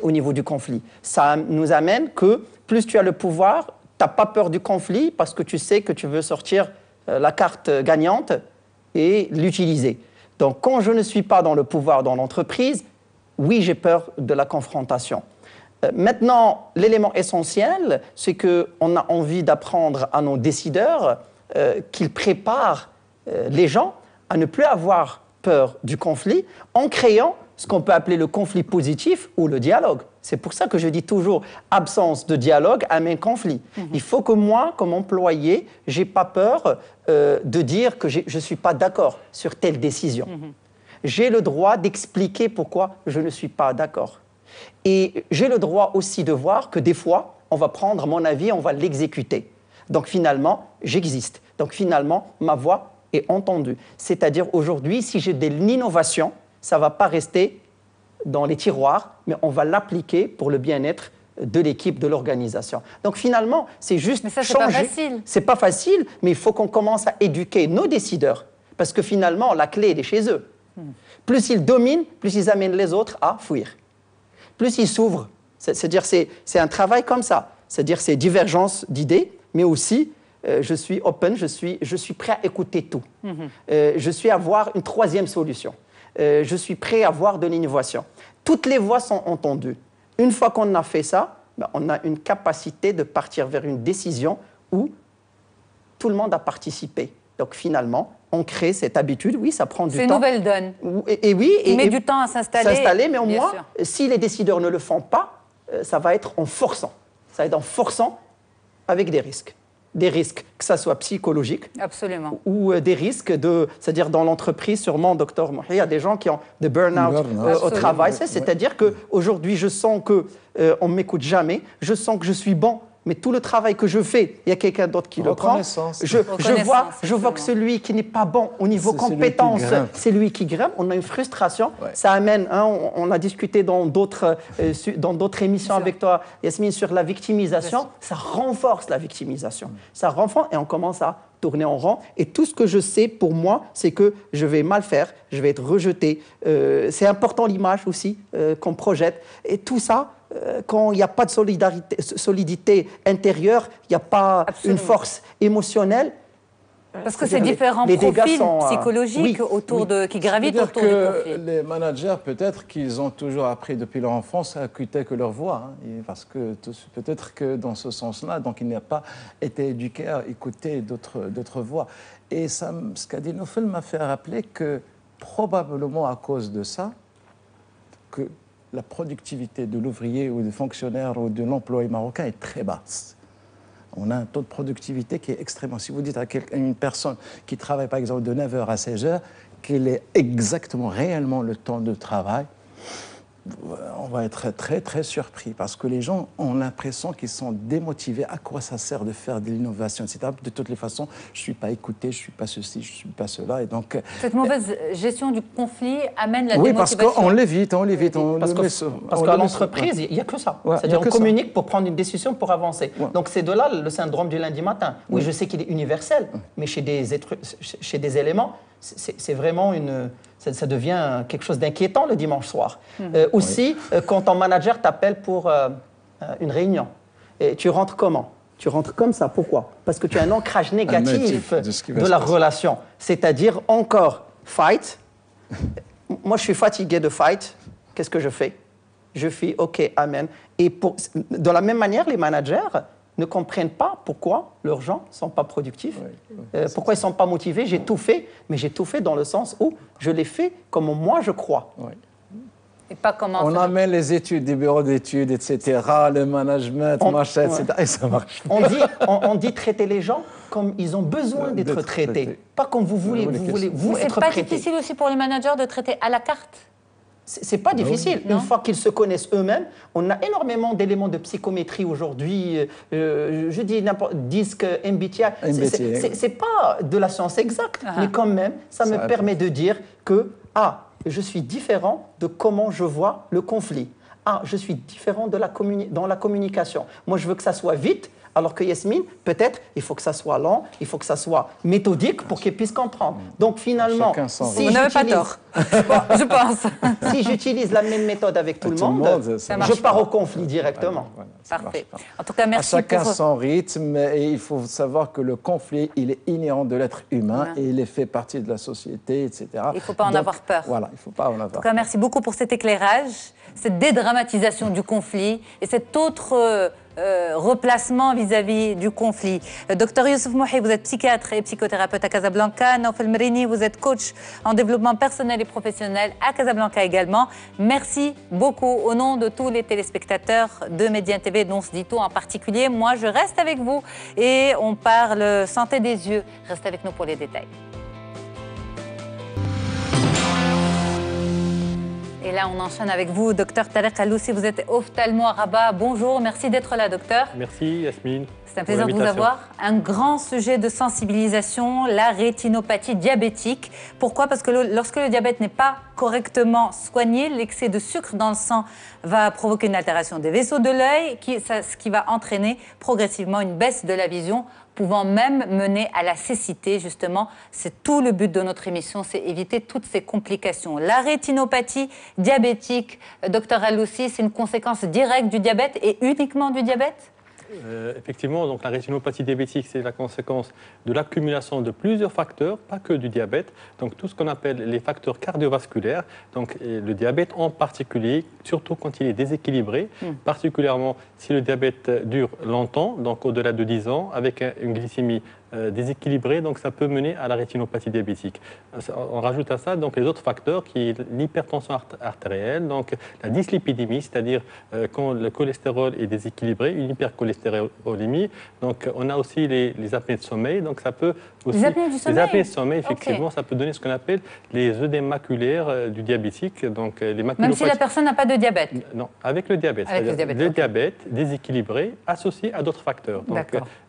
au niveau du conflit. Ça nous amène que plus tu as le pouvoir, tu n'as pas peur du conflit parce que tu sais que tu veux sortir la carte gagnante et l'utiliser. Donc, quand je ne suis pas dans le pouvoir dans l'entreprise, oui, j'ai peur de la confrontation. Maintenant, l'élément essentiel, c'est qu'on a envie d'apprendre à nos décideurs qu'ils préparent les gens à ne plus avoir peur du conflit en créant ce qu'on peut appeler le conflit positif ou le dialogue. C'est pour ça que je dis toujours absence de dialogue amène conflit. Il faut que moi, comme employé, je n'ai pas peur de dire que je ne suis pas d'accord sur telle décision. J'ai le droit d'expliquer pourquoi je ne suis pas d'accord. Et j'ai le droit aussi de voir que des fois, on va prendre mon avis et on va l'exécuter. Donc finalement, j'existe. Donc finalement, ma voix est entendue. C'est-à-dire aujourd'hui, si j'ai de l'innovation, ça ne va pas rester dans les tiroirs, mais on va l'appliquer pour le bien-être de l'équipe, de l'organisation. Donc finalement, c'est juste changer. Mais ça, c'est pas facile. C'est pas facile, mais il faut qu'on commence à éduquer nos décideurs, parce que finalement, la clé, elle est chez eux. Plus ils dominent, plus ils amènent les autres à fuir. Plus ils s'ouvrent. C'est-à-dire c'est un travail comme ça. C'est-à-dire c'est divergence d'idées, mais aussi je suis open, je suis prêt à écouter tout. Je suis à voir une troisième solution. Je suis prêt à voir de l'innovation. Toutes les voix sont entendues. Une fois qu'on a fait ça, ben, on a une capacité de partir vers une décision où tout le monde a participé. Donc finalement, on crée cette habitude. Oui, ça prend du temps. C'est une nouvelle donne. Et oui, Il met du temps à s'installer. Mais au moins, si les décideurs ne le font pas, ça va être en forçant. Ça va être en forçant avec des risques. Des risques, que ça soit psychologique. Absolument. Ou des risques c'est-à-dire dans l'entreprise, sûrement, docteur Mohi, il y a des gens qui ont des burn-out au travail. C'est-à-dire qu'aujourd'hui, je sens qu'on ne m'écoute jamais, je sens que je suis bon, mais tout le travail que je fais, il y a quelqu'un d'autre qui le prend. Je vois que celui qui n'est pas bon au niveau compétence, c'est lui qui grimpe. On a une frustration. Ouais. Ça amène, on a discuté dans d'autres émissions avec toi, Yasmine, sur la victimisation. Ça renforce la victimisation. Ça renforce et on commence à tourner en rond. Et tout ce que je sais pour moi, c'est que je vais mal faire, je vais être rejeté. C'est important l'image aussi qu'on projette. Et tout ça, quand il n'y a pas de solidité intérieure, il n'y a pas une force émotionnelle. Parce que c'est différents profils psychologiques qui gravitent autour du conflit. Les managers, peut-être qu'ils ont toujours appris depuis leur enfance à écouter que leur voix. Parce que peut-être que dans ce sens-là, donc il n'a pas été éduqué à écouter d'autres voix. Et ça, ce qu'a dit Noufel m'a fait rappeler que probablement à cause de ça, que la productivité de l'ouvrier ou du fonctionnaire ou de l'employé marocain est très basse. On a un taux de productivité qui est extrêmement... Si vous dites à une personne qui travaille par exemple de 9h à 16h, quel est exactement, réellement le temps de travail, on va être très, très surpris parce que les gens ont l'impression qu'ils sont démotivés. À quoi ça sert de faire de l'innovation, etc. De toutes les façons, je ne suis pas écouté, je ne suis pas ceci, je ne suis pas cela. Et donc, cette mauvaise gestion du conflit amène la démotivation. Oui, parce qu'on l'évite, Parce qu'à l'entreprise, il n'y a que ça. Ouais, c'est-à-dire qu'on communique pour prendre une décision, pour avancer. Ouais. Donc c'est de là le syndrome du lundi matin. Oui, je sais qu'il est universel, mais chez des éléments, c'est vraiment ça devient quelque chose d'inquiétant le dimanche soir. Aussi, quand ton manager t'appelle pour une réunion, et tu rentres comment? Tu rentres comme ça. Pourquoi? Parce que tu as un ancrage négatif de la relation. C'est-à-dire encore fight. Moi, je suis fatigué de fight. Qu'est-ce que je fais? Je fais OK, amen. Et de la même manière, les managers ne comprennent pas pourquoi leurs gens ne sont pas productifs, pourquoi ils ne sont pas motivés. J'ai tout fait, mais j'ai tout fait dans le sens où je l'ai fait comme moi je crois. Et pas comment on amène les études, des bureaux d'études, etc., le management, machin, etc., et ça marche. On dit traiter les gens comme ils ont besoin d'être traités, pas comme vous voulez vous être traités. C'est pas difficile aussi pour les managers de traiter à la carte? C'est pas difficile. Une fois qu'ils se connaissent eux-mêmes, on a énormément d'éléments de psychométrie aujourd'hui. Je dis n'importe disque MBTI. C'est pas de la science exacte, mais quand même, ça me permet de dire que je suis différent de comment je vois le conflit. Je suis différent dans la communication. Moi, je veux que ça soit vite. Alors que Yasmine, peut-être, il faut que ça soit lent, il faut que ça soit méthodique pour qu'elle puisse comprendre. Donc finalement, vous n'avez pas tort, je pense. Si j'utilise la même méthode avec tout le monde, je pars au conflit directement. Parfait. En tout cas, merci. Chacun son rythme, et il faut savoir que le conflit, il est inhérent de l'être humain et il est fait partie de la société, etc. Il ne faut pas en avoir peur. Voilà, il ne faut pas en avoir peur. En tout cas, merci beaucoup pour cet éclairage, cette dédramatisation du conflit et cet autre replacement vis-à-vis du conflit. Docteur Youssouf Mohi, vous êtes psychiatre et psychothérapeute à Casablanca. Naoufel Mrini, vous êtes coach en développement personnel et professionnel à Casablanca également. Merci beaucoup au nom de tous les téléspectateurs de Médien TV, dont Dito en particulier. Moi, je reste avec vous et on parle santé des yeux. Restez avec nous pour les détails. Et là, on enchaîne avec vous, docteur Tarek Aloussi. Vous êtes ophtalmo à Rabat. Bonjour, merci d'être là, docteur. Merci, Yasmine. C'est un plaisir de vous avoir. Un grand sujet de sensibilisation, la rétinopathie diabétique. Pourquoi? Parce que lorsque le diabète n'est pas correctement soigné, l'excès de sucre dans le sang va provoquer une altération des vaisseaux de l'œil, ce qui va entraîner progressivement une baisse de la vision, pouvant même mener à la cécité, justement. C'est tout le but de notre émission, c'est éviter toutes ces complications. La rétinopathie diabétique, docteur Aloussi, c'est une conséquence directe du diabète et uniquement du diabète ? Effectivement, donc la rétinopathie diabétique, c'est la conséquence de l'accumulation de plusieurs facteurs, pas que du diabète. Donc tout ce qu'on appelle les facteurs cardiovasculaires, donc le diabète en particulier, surtout quand il est déséquilibré, particulièrement si le diabète dure longtemps, donc au-delà de 10 ans, avec une glycémie déséquilibré, donc ça peut mener à la rétinopathie diabétique. On rajoute à ça donc les autres facteurs qui est l'hypertension artérielle, donc la dyslipidémie, c'est-à-dire quand le cholestérol est déséquilibré, une hypercholestérolémie. Donc on a aussi les apnées de sommeil, donc ça peut aussi les apnées du sommeil. Les apnées de sommeil, effectivement, Okay. Ça peut donner ce qu'on appelle les œdèmes maculaires du diabétique, donc les maculopathies. Même si la personne n'a pas de diabète. Non, avec le diabète. Avec le diabète, okay. Diabète déséquilibré associé à d'autres facteurs.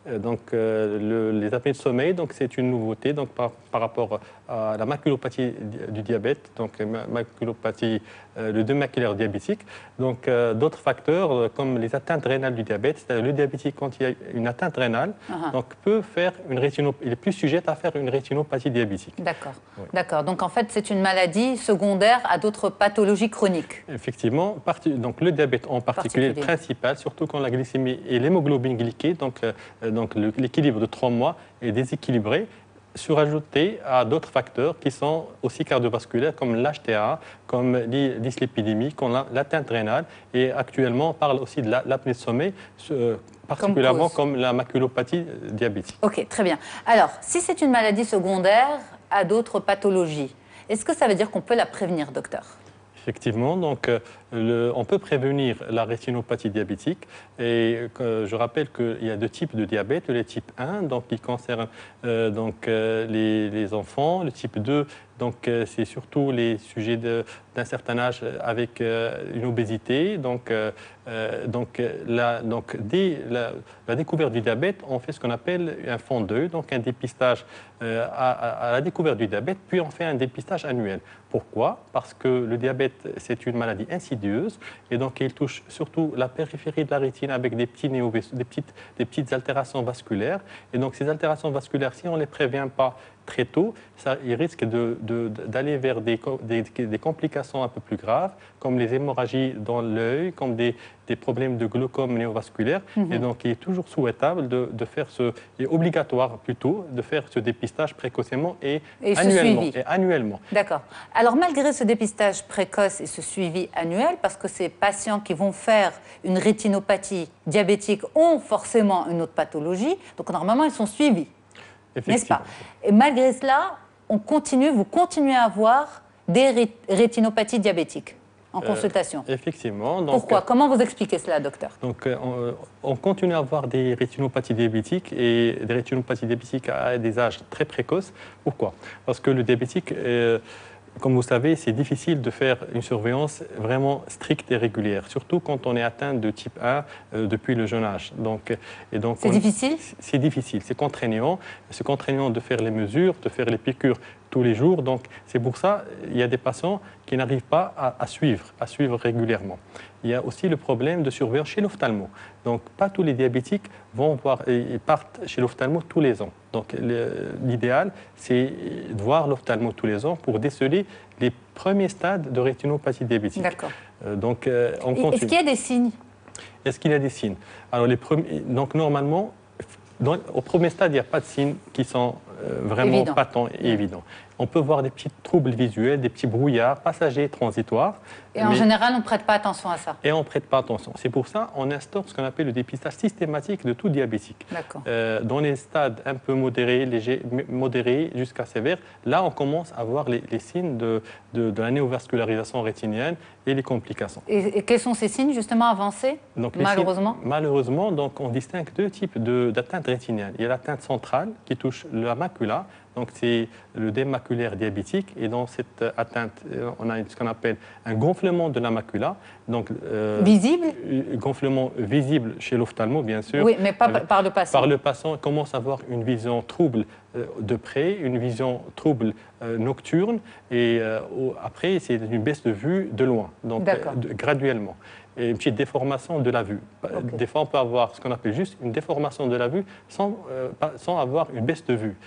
Les apnées de sommeil, donc c'est une nouveauté donc par rapport à la maculopathie du diabète, donc maculopathie, le dème maculaire diabétique. Donc d'autres facteurs comme les atteintes rénales du diabète, c'est-à-dire le diabétique quand il y a une atteinte rénale, donc peut faire il est plus sujet à faire une rétinopathie diabétique. D'accord. Oui. D'accord. Donc en fait, c'est une maladie secondaire à d'autres pathologies chroniques. Effectivement, donc le diabète en particulier principal, surtout quand la glycémie et l'hémoglobine glyquée, donc l'équilibre de 3 mois est déséquilibré, surajouté à d'autres facteurs qui sont aussi cardiovasculaires comme l'HTA, comme dyslipidémie, comme l'atteinte rénale. Et actuellement, on parle aussi de l'apnée de sommeil, particulièrement comme la maculopathie diabétique. Ok, très bien. Alors, si c'est une maladie secondaire à d'autres pathologies, est-ce que ça veut dire qu'on peut la prévenir, docteur ? Effectivement, donc on peut prévenir la rétinopathie diabétique et je rappelle qu'il y a 2 types de diabète, le type 1 donc qui concerne les enfants, le type 2 donc c'est surtout les sujets d'un certain âge avec une obésité. Dès la découverte du diabète, on fait ce qu'on appelle un fond d'œil, donc un dépistage à la découverte du diabète, puis on fait un dépistage annuel. Pourquoi ? Parce que le diabète, c'est une maladie insidieuse et donc il touche surtout la périphérie de la rétine avec des petites altérations vasculaires. Et donc ces altérations vasculaires, si on ne les prévient pas très tôt, il risque d'aller vers des complications un peu plus graves, comme les hémorragies dans l'œil, comme des problèmes de glaucome néovasculaire. Et donc, il est toujours souhaitable de faire et obligatoire plutôt, de faire ce dépistage précocement et annuellement. D'accord. Alors, malgré ce dépistage précoce et ce suivi annuel, parce que ces patients qui vont faire une rétinopathie diabétique ont forcément une autre pathologie, donc normalement, ils sont suivis. N'est-ce pas ? Et malgré cela, vous continuez à avoir des rétinopathies diabétiques en consultation. Effectivement. Donc, pourquoi ? Comment vous expliquez cela, docteur ? Donc, on continue à avoir des rétinopathies diabétiques et des rétinopathies diabétiques à des âges très précoces. Pourquoi ? Parce que le diabétique, comme vous savez, c'est difficile de faire une surveillance vraiment stricte et régulière, surtout quand on est atteint de type 1 depuis le jeune âge. C'est difficile ? C'est difficile, c'est contraignant. C'est contraignant de faire les mesures, de faire les piqûres tous les jours. Donc, c'est pour ça qu'il y a des patients qui n'arrivent pas à suivre régulièrement. Il y a aussi le problème de surveillance chez l'ophtalmo. Donc, pas tous les diabétiques ils partent chez l'ophtalmo tous les ans. Donc, l'idéal, c'est de voir l'ophtalmo tous les ans pour déceler les premiers stades de rétinopathie diabétique. D'accord. Donc, on continue. Est-ce qu'il y a des signes ? Est-ce qu'il y a des signes ? Alors, donc, normalement, au premier stade, il n'y a pas de signes qui sont vraiment patents et évidents. On peut voir des petits troubles visuels, des petits brouillards passagers transitoires. Et en général, on ne prête pas attention à ça. Et on ne prête pas attention. C'est pour ça qu'on instaure ce qu'on appelle le dépistage systématique de tout diabétique. Dans les stades un peu modérés, légers, modérés jusqu'à sévères, là, on commence à voir les signes de la néovascularisation rétinienne et les complications. Et quels sont ces signes, justement, avancés, malheureusement ? Malheureusement, donc, on distingue 2 types d'atteinte rétinienne. Il y a l'atteinte centrale qui touche la macula, Donc, c'est l'œdème maculaire diabétique. Et dans cette atteinte, on a ce qu'on appelle un gonflement de la macula. Donc, visible? Gonflement visible chez l'ophtalmo, bien sûr. Oui, mais pas par le patient. Par le patient, il commence à avoir une vision trouble de près, une vision trouble nocturne. Et après, c'est une baisse de vue de loin, donc graduellement. Et une petite déformation de la vue. Okay. Des fois, on peut avoir ce qu'on appelle juste une déformation de la vue sans avoir une baisse de vue.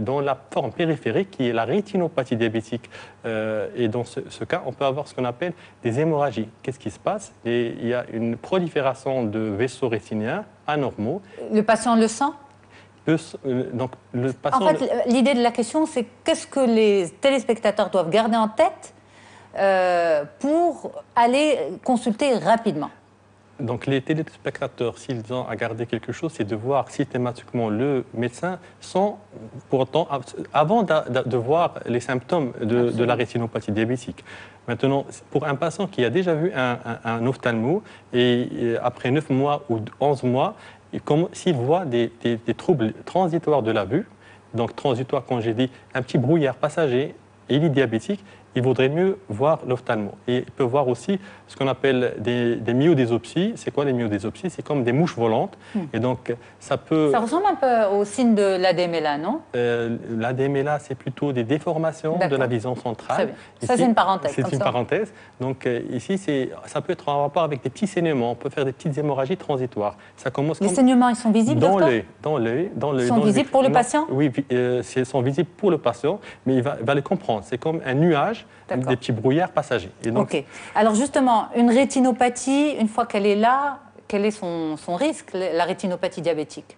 Dans la forme périphérique, qui est la rétinopathie diabétique, et dans ce cas, on peut avoir ce qu'on appelle des hémorragies. Qu'est-ce qui se passe? Il y a une prolifération de vaisseaux rétiniens anormaux. Le patient le sent? Donc, le patient en fait, l'idée de la question, c'est qu'est-ce que les téléspectateurs doivent garder en tête pour aller consulter rapidement? Donc les téléspectateurs, s'ils ont à garder quelque chose, c'est de voir systématiquement le médecin sans pour autant, avant de voir les symptômes de la rétinopathie diabétique. Maintenant, pour un patient qui a déjà vu un ophtalmo et après 9 mois ou 11 mois, s'il voit des troubles transitoires de la vue, donc transitoire quand j'ai dit un petit brouillard passager et il est diabétique, il vaudrait mieux voir l'ophtalmo. Et il peut voir aussi ce qu'on appelle des myodésopsies. C'est quoi les myodésopsies? C'est comme des mouches volantes. Et donc, ça peut... Ça ressemble un peu au signe de l'ADMLA, non? L'ADMLA, c'est plutôt des déformations de la vision centrale. Très bien. Ici, ça, c'est une parenthèse. C'est une parenthèse. Donc, ici, ça peut être en rapport avec des petits saignements. On peut faire des petites hémorragies transitoires. Ça commence les saignements, ils sont visibles, dans l'œil. Ils sont visibles pour le patient? Oui, ils sont visibles pour le patient, mais il va les comprendre. C'est comme un nuage, des petits brouillards passagers. Et donc, OK. Alors justement, une rétinopathie, une fois qu'elle est là, quel est son risque, la rétinopathie diabétique?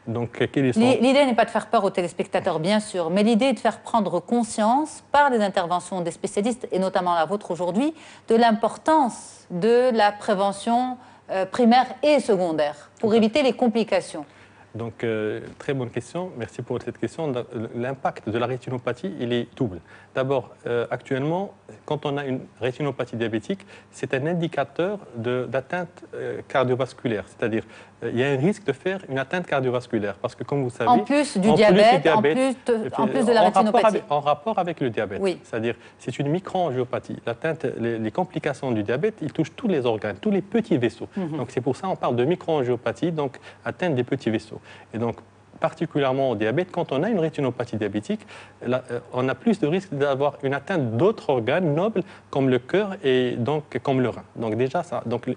L'idée n'est pas de faire peur aux téléspectateurs, bien sûr, mais l'idée est de faire prendre conscience, par des interventions des spécialistes, et notamment la vôtre aujourd'hui, de l'importance de la prévention primaire et secondaire pour éviter les complications. Donc, très bonne question. Merci pour cette question. L'impact de la rétinopathie, il est double. D'abord, actuellement, quand on a une rétinopathie diabétique, c'est un indicateur d'atteinte cardiovasculaire. C'est-à-dire, il y a un risque de faire une atteinte cardiovasculaire. Parce que, comme vous savez... En plus du diabète, en plus de la rétinopathie. En rapport avec le diabète. Oui. C'est-à-dire, c'est une microangiopathie. Les complications du diabète, ils touchent tous les organes, tous les petits vaisseaux. Donc, c'est pour ça qu'on parle de microangiopathie, donc atteinte des petits vaisseaux. Et donc, particulièrement au diabète, quand on a une rétinopathie diabétique, on a plus de risque d'avoir une atteinte d'autres organes nobles comme le cœur et donc comme le rein. Donc déjà,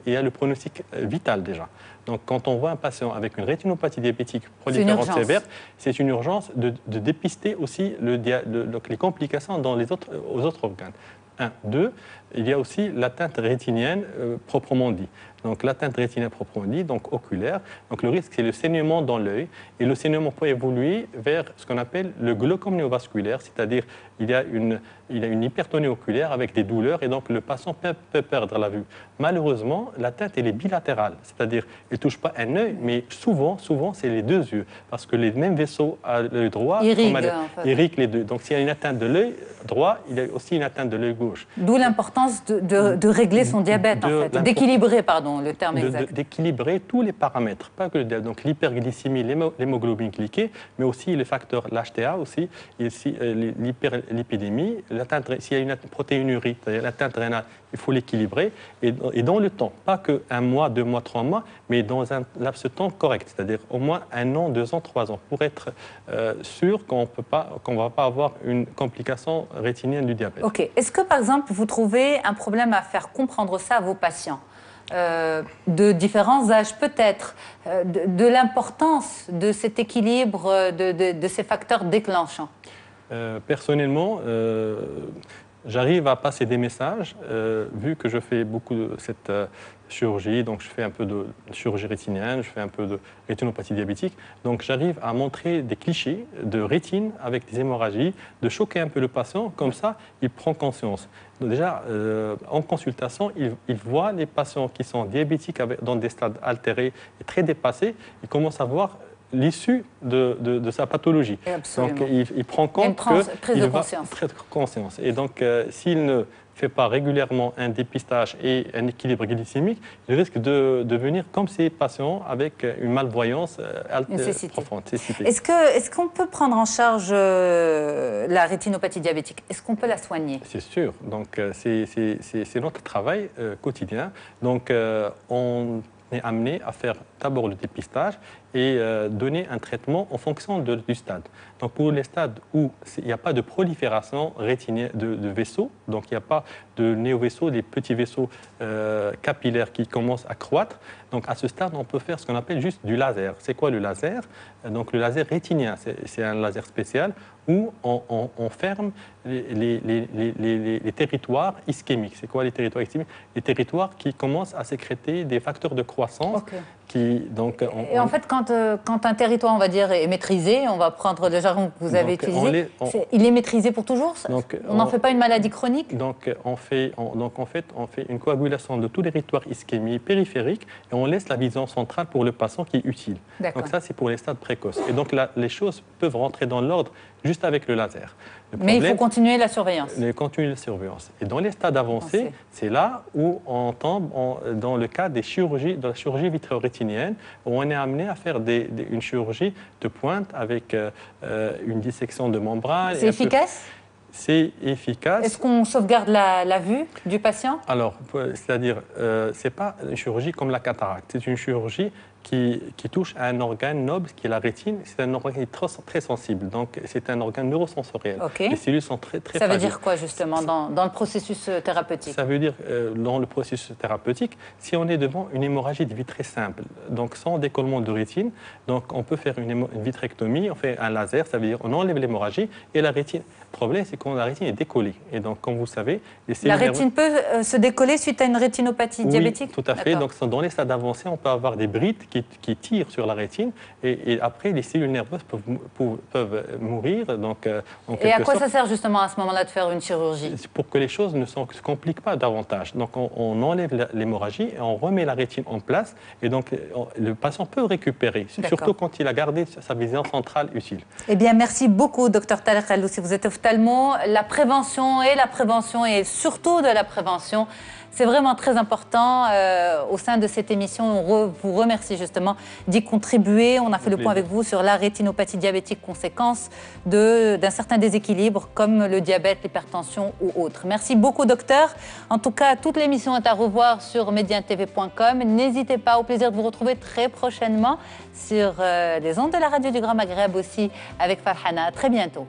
il y a le pronostic vital déjà. Donc quand on voit un patient avec une rétinopathie diabétique proliférante sévère, c'est une urgence de dépister aussi les complications aux autres organes. 1. 2, il y a aussi l'atteinte rétinienne proprement dit. Donc l'atteinte rétinienne proprement dit, donc oculaire. Donc le risque, c'est le saignement dans l'œil. Et le saignement peut évoluer vers ce qu'on appelle le glaucome néovasculaire, c'est-à-dire il y a une hypertonie oculaire avec des douleurs et donc le patient peut perdre la vue. Malheureusement, l'atteinte, elle est bilatérale, c'est-à-dire elle ne touche pas un œil, mais souvent, c'est les deux yeux, parce que les mêmes vaisseaux à l'œil droit irriguent les deux. Donc s'il y a une atteinte de l'œil droit, il y a aussi une atteinte de l'œil gauche. D'où l'importance de régler son diabète, en fait, d'équilibrer, pardon, le terme exact. D'équilibrer tous les paramètres, pas que le diabète, donc l'hyperglycémie, l'hémoglobine glyquée, mais aussi les facteurs, l'HTA aussi, et aussi l'hyperlipidémie, s'il y a une protéinurie, c'est-à-dire l'atteinte rénale, il faut l'équilibrer, et dans le temps, pas que 1 mois, 2 mois, 3 mois, mais dans un laps de temps correct, c'est-à-dire au moins 1 an, 2 ans, 3 ans, pour être sûr qu'on ne va pas avoir une complication rétinienne du diabète. OK. Est-ce que, par exemple, vous trouvez un problème à faire comprendre ça à vos patients de différents âges peut-être, de l'importance de cet équilibre, de ces facteurs déclenchants? Personnellement, j'arrive à passer des messages, vu que je fais beaucoup de cette chirurgie, donc je fais un peu de chirurgie rétinienne, je fais un peu de rétinopathie diabétique, donc j'arrive à montrer des clichés de rétine avec des hémorragies, de choquer un peu le patient, comme ça il prend conscience. Donc déjà, en consultation, il voit les patients qui sont diabétiques dans des stades altérés et très dépassés, il commence à voir l'issue de sa pathologie. Absolument. Donc il prend compte qu'il va conscience. prendre conscience. Et donc s'il fait pas régulièrement un dépistage et un équilibre glycémique, il risque de devenir comme ces patients avec une malvoyance profonde. Est-ce qu'on peut prendre en charge la rétinopathie diabétique? Est-ce qu'on peut la soigner? C'est sûr. Donc, c'est notre travail quotidien. Donc, on est amené à faire d'abord le dépistage et donner un traitement en fonction du stade. Donc pour les stades où il n'y a pas de prolifération rétinienne de vaisseaux, donc il n'y a pas de néovaisseaux, des petits vaisseaux capillaires qui commencent à croître, donc à ce stade on peut faire ce qu'on appelle juste du laser. C'est quoi le laser? Donc le laser rétinien, c'est un laser spécial où on ferme les territoires ischémiques. C'est quoi les territoires ischémiques? Les territoires qui commencent à sécréter des facteurs de croissance. Okay. Et en fait, quand un territoire, on va dire, est maîtrisé, on va prendre le jargon que vous avez utilisé, il est maîtrisé pour toujours? On n'en fait pas une maladie chronique? Donc, en fait, on fait une coagulation de tous les territoires ischémiques périphériques et on laisse la vision centrale pour le patient qui est utile. Donc ça, c'est pour les stades précoces. Et donc, les choses peuvent rentrer dans l'ordre juste avec le laser. Mais il faut continuer la surveillance. Continuer la surveillance. Et dans les stades avancés, c'est là où on tombe dans le cas des chirurgies, de la chirurgie vitréorétinienne, où on est amené à faire une chirurgie de pointe avec une dissection de membrane. C'est efficace? C'est efficace. Est-ce qu'on sauvegarde la vue du patient? Alors, c'est-à-dire, ce n'est pas une chirurgie comme la cataracte. C'est une chirurgie qui touche à un organe noble qui est la rétine. C'est un organe qui est très sensible. Donc, c'est un organe neurosensoriel. Okay. Les cellules sont très Ça veut dire quoi, justement, dans le processus thérapeutique? Ça veut dire, dans le processus thérapeutique, si on est devant une hémorragie de vitrée simple, donc sans décollement de rétine, donc on peut faire une vitrectomie, on fait un laser, ça veut dire on enlève l'hémorragie et la rétine. Le problème, c'est quand la rétine est décollée. Et donc, comme vous savez, les cellules... La rétine peut se décoller suite à une rétinopathie diabétique? Oui, tout à fait. Donc, dans les stades avancés, on peut avoir des brides qui tirent sur la rétine et après, les cellules nerveuses peuvent mourir. Donc, et à quoi ça sert justement à ce moment-là de faire une chirurgie? Pour que les choses ne se compliquent pas davantage. Donc, on enlève l'hémorragie et on remet la rétine en place. Et donc, le patient peut récupérer, surtout quand il a gardé sa vision centrale utile. Eh bien, merci beaucoup, Dr Tariq Alloussi. Vous êtes ophtalmo. La prévention et surtout de la prévention, c'est vraiment très important. Au sein de cette émission, on vous remercie justement d'y contribuer. On a fait le point avec vous sur la rétinopathie diabétique, conséquence d'un certain déséquilibre comme le diabète, l'hypertension ou autres. Merci beaucoup, docteur. En tout cas, toute l'émission est à revoir sur mediantv.com. N'hésitez pas, au plaisir de vous retrouver très prochainement sur les ondes de la radio du Grand Maghreb aussi avec Farhana. À très bientôt.